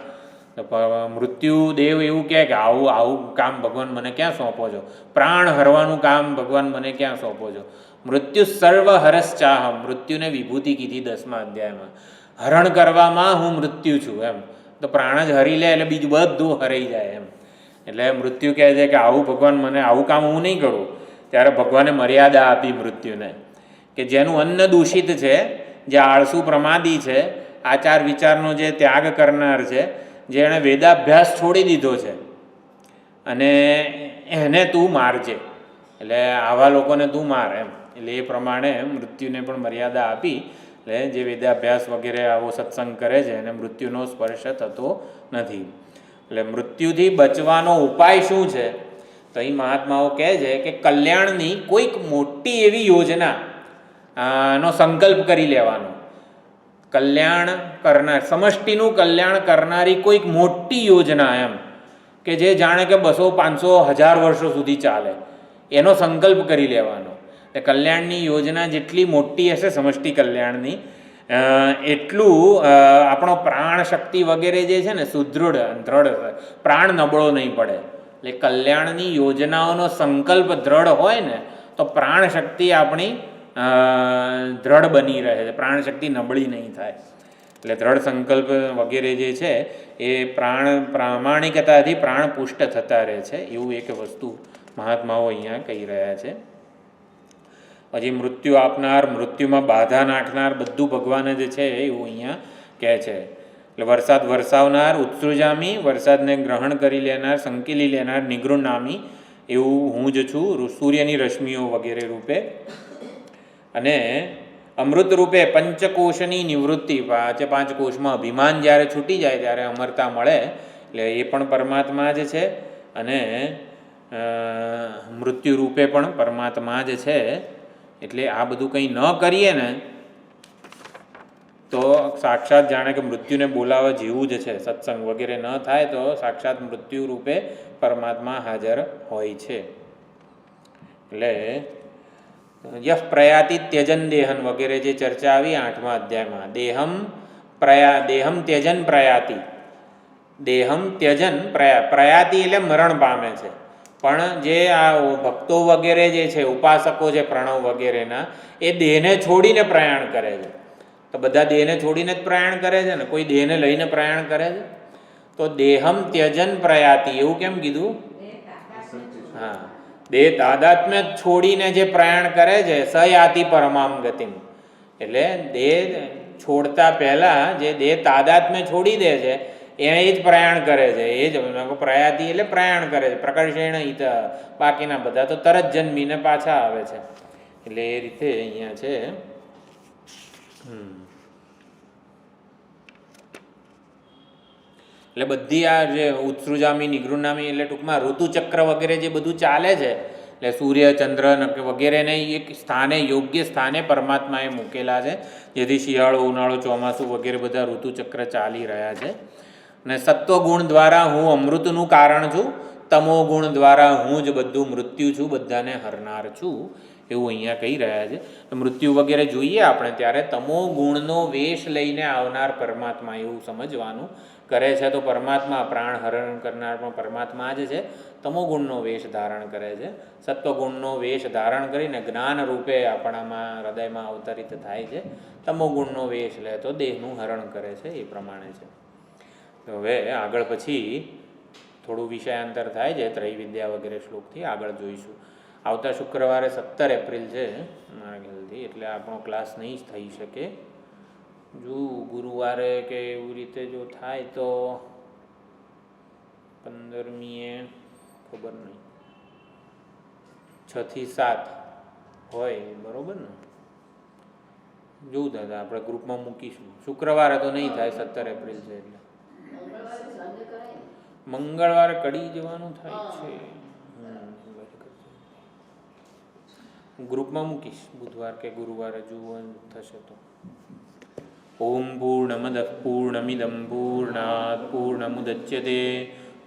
મૃત્યુ દેવ એવું કહે કે આવું કામ ભગવાન મને ક્યાં સોંપો છો? પ્રાણ હરવાનું કામ ભગવાન મને ક્યાં સોંપો છો? મૃત્યુ સર્વ હરશ્ચાહમ, મૃત્યુને વિભૂતિ કીધી 10મા અધ્યાયમાં. હરણ કરવામાં હું મૃત્યુ છું એમ. તો પ્રાણ જ હરી લે એટલે બીજું બધું હરાઈ જાય એમ. એટલે મૃત્યુ કહે છે કે આવું ભગવાન મને આવું કામ હું નહીં કરું. ત્યારે ભગવાને મર્યાદા આપી મૃત્યુને કે જેનું અન્ન દૂષિત છે, જે આળસુ પ્રમાદી છે, આચાર વિચારનો જે ત્યાગ કરનાર છે, જેણે વેદાભ્યાસ છોડી દીધો છે અને એને તું મારજે, એટલે આવા લોકોને તું માર એમ. એટલે એ પ્રમાણે મૃત્યુને પણ મર્યાદા આપી. એટલે જે વેદાભ્યાસ વગેરે આવો સત્સંગ કરે છે એને મૃત્યુનો સ્પર્શ થતો નથી. એટલે મૃત્યુથી બચવાનો ઉપાય શું છે? તો અહીં મહાત્માઓ કહે છે કે કલ્યાણની કોઈક મોટી એવી યોજના નો સંકલ્પ કરી લેવાનો. કલ્યાણ કરનાર, સમષ્ટિનું કલ્યાણ કરનારી કોઈક મોટી યોજના એમ, કે જે જાણે કે 200, 500, 1000 વર્ષો સુધી ચાલે, એનો સંકલ્પ કરી લેવાનો. એટલે કલ્યાણની યોજના જેટલી મોટી હશે સમષ્ટિ કલ્યાણની, એટલું આપણો પ્રાણ શક્તિ વગેરે જે છે ને સુદૃઢ દ્રઢ, પ્રાણ નબળો નહીં પડે. એટલે કલ્યાણની યોજનાઓનો સંકલ્પ દ્રઢ હોય ને તો પ્રાણ શક્તિ આપણી દ્રઢ બની રહે છે, પ્રાણ શક્તિ નબળી નહીં થાય. એટલે દ્રઢ સંકલ્પ વગેરે જે છે એ પ્રામાણિકતાથી પ્રાણ પુષ્ટ થતા રહે છે, એવું એક વસ્તુ મહાત્માઓ અહીંયા કહી રહ્યા છે. પછી મૃત્યુ આપનાર, મૃત્યુમાં બાધા નાખનાર બધું ભગવાન જ છે એવું અહીંયા કહે છે. એટલે વરસાદ વરસાવનાર, ઉત્સૃજામી, વરસાદને ગ્રહણ કરી લેનાર, સંકેલી લેનાર, નિગૃણામી, એવું હું જ છું સૂર્યની રશ્મિઓ વગેરે રૂપે. અને અમૃત રૂપે પંચકોશની નિવૃત્તિ, 5 કોશમાં અભિમાન જ્યારે છૂટી જાય ત્યારે અમરતા મળે, એટલે એ પણ પરમાત્મા જ છે. અને મૃત્યુ રૂપે પણ પરમાત્મા જ છે. એટલે આ બધું કંઈ ન કરીએ ને તો સાક્ષાત જાણે કે મૃત્યુને બોલાવવા જેવું જ છે. સત્સંગ વગેરે ન થાય તો સાક્ષાત મૃત્યુ રૂપે પરમાત્મા હાજર હોય છે. એટલે યહ પ્રયાતિ ત્યજન દેહન વગેરે જે ચર્ચા આવી 8મા અધ્યાયમાં, દેહમ ત્યજન પ્રયાતિ, દેહમ ત્યજન પ્રયાતિ એટલે મરણ પામે છે. પણ જે આ ભક્તો વગેરે જે છે, ઉપાસકો છે પ્રણવ વગેરેના, એ દેહને છોડીને પ્રયાણ કરે છે. તો બધા દેહને છોડીને જ પ્રયાણ કરે છે ને, કોઈ દેહને લઈને પ્રયાણ કરે છે? તો દેહમ ત્યજન પ્રયાતિ એવું કેમ કીધું? હા, દેહ તાદાત્મ્ય છોડીને જે પ્રયાણ કરે છે સયાતિ પરમામ ગતિમ. એટલે દેહ છોડતા પહેલાં જે દેહ તાદાત્મ્ય છોડી દે છે એને જ પ્રયાણ કરે છે. એ જ પ્રયાતિ એટલે પ્રયાણ કરે છે. પ્રકર્ષેણ હિત, બાકીના બધા તો તરત જન્મીને પાછા આવે છે. એટલે એ રીતે અહીંયા છે. એટલે બધી આ જે ઉત્સૃજામી, નિગૃણામી એટલે ટૂંકમાં ઋતુચક્ર વગેરે જે બધું ચાલે છે, એટલે સૂર્ય, ચંદ્ર વગેરેને એક સ્થાને, યોગ્ય સ્થાને પરમાત્માએ મૂકેલા છે, જેથી શિયાળો, ઉનાળો, ચોમાસું વગેરે બધા ઋતુચક્ર ચાલી રહ્યા છે. અને સત્વગુણ દ્વારા હું અમૃતનું કારણ છું, તમો ગુણ દ્વારા હું જ બધું મૃત્યુ છું, બધાને હરનાર છું, એવું અહીંયા કહી રહ્યા છે. મૃત્યુ વગેરે જોઈએ આપણે ત્યારે તમો ગુણનો વેશ લઈને આવનાર પરમાત્મા એવું સમજવાનું કરે છે. તો પરમાત્મા પ્રાણ હરણ કરનાર પણ પરમાત્મા જ છે. તમો ગુણનો વેશ ધારણ કરે છે. સત્વગુણનો વેશ ધારણ કરીને જ્ઞાન રૂપે આપણામાં હૃદયમાં અવતરિત થાય છે. તમો ગુણનો વેશ લે તો દેહનું હરણ કરે છે, એ પ્રમાણે છે. તો હવે આગળ પછી થોડું વિષયાંતર થાય છે ત્રૈવિદ્યા વગેરે શ્લોકથી, આગળ જોઈશું. આવતા શુક્રવારે 17 એપ્રિલ છે મારા ખ્યાલથી, એટલે આપણો ક્લાસ નહીં જ થઈ શકે. જો ગુરુવારે કે એવી રીતે જો થાય તો 15મીએ ખબર નહીં, 6 થી 7 હોય બરાબર ને? જોવું દાદા, આપણે ગ્રુપમાં મૂકીશું. શુક્રવારે તો નહીં થાય, 17 એપ્રિલ છે એટલે. મંગળવારે કડી જવાનું થાય છે, ગ્રુપમાં મૂકીશ. બુધવાર કે ગુરુવારે જોવાનું થશે તો. ઓમ પૂર્ણમદ પૂર્ણમિદમ પૂર્ણાત પૂર્ણમુદચ્યતે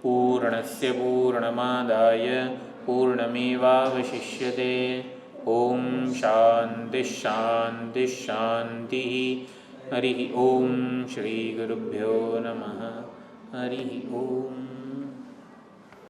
પૂર્ણસ્ય પૂર્ણમાદાય પૂર્ણમેવાવશિષ્યતે. ઓમ શાંતિ શાંતિ શાંતિ. હરિ ઓમ. શ્રી ગુરુભ્યો નમઃ. હરિ ઓમ.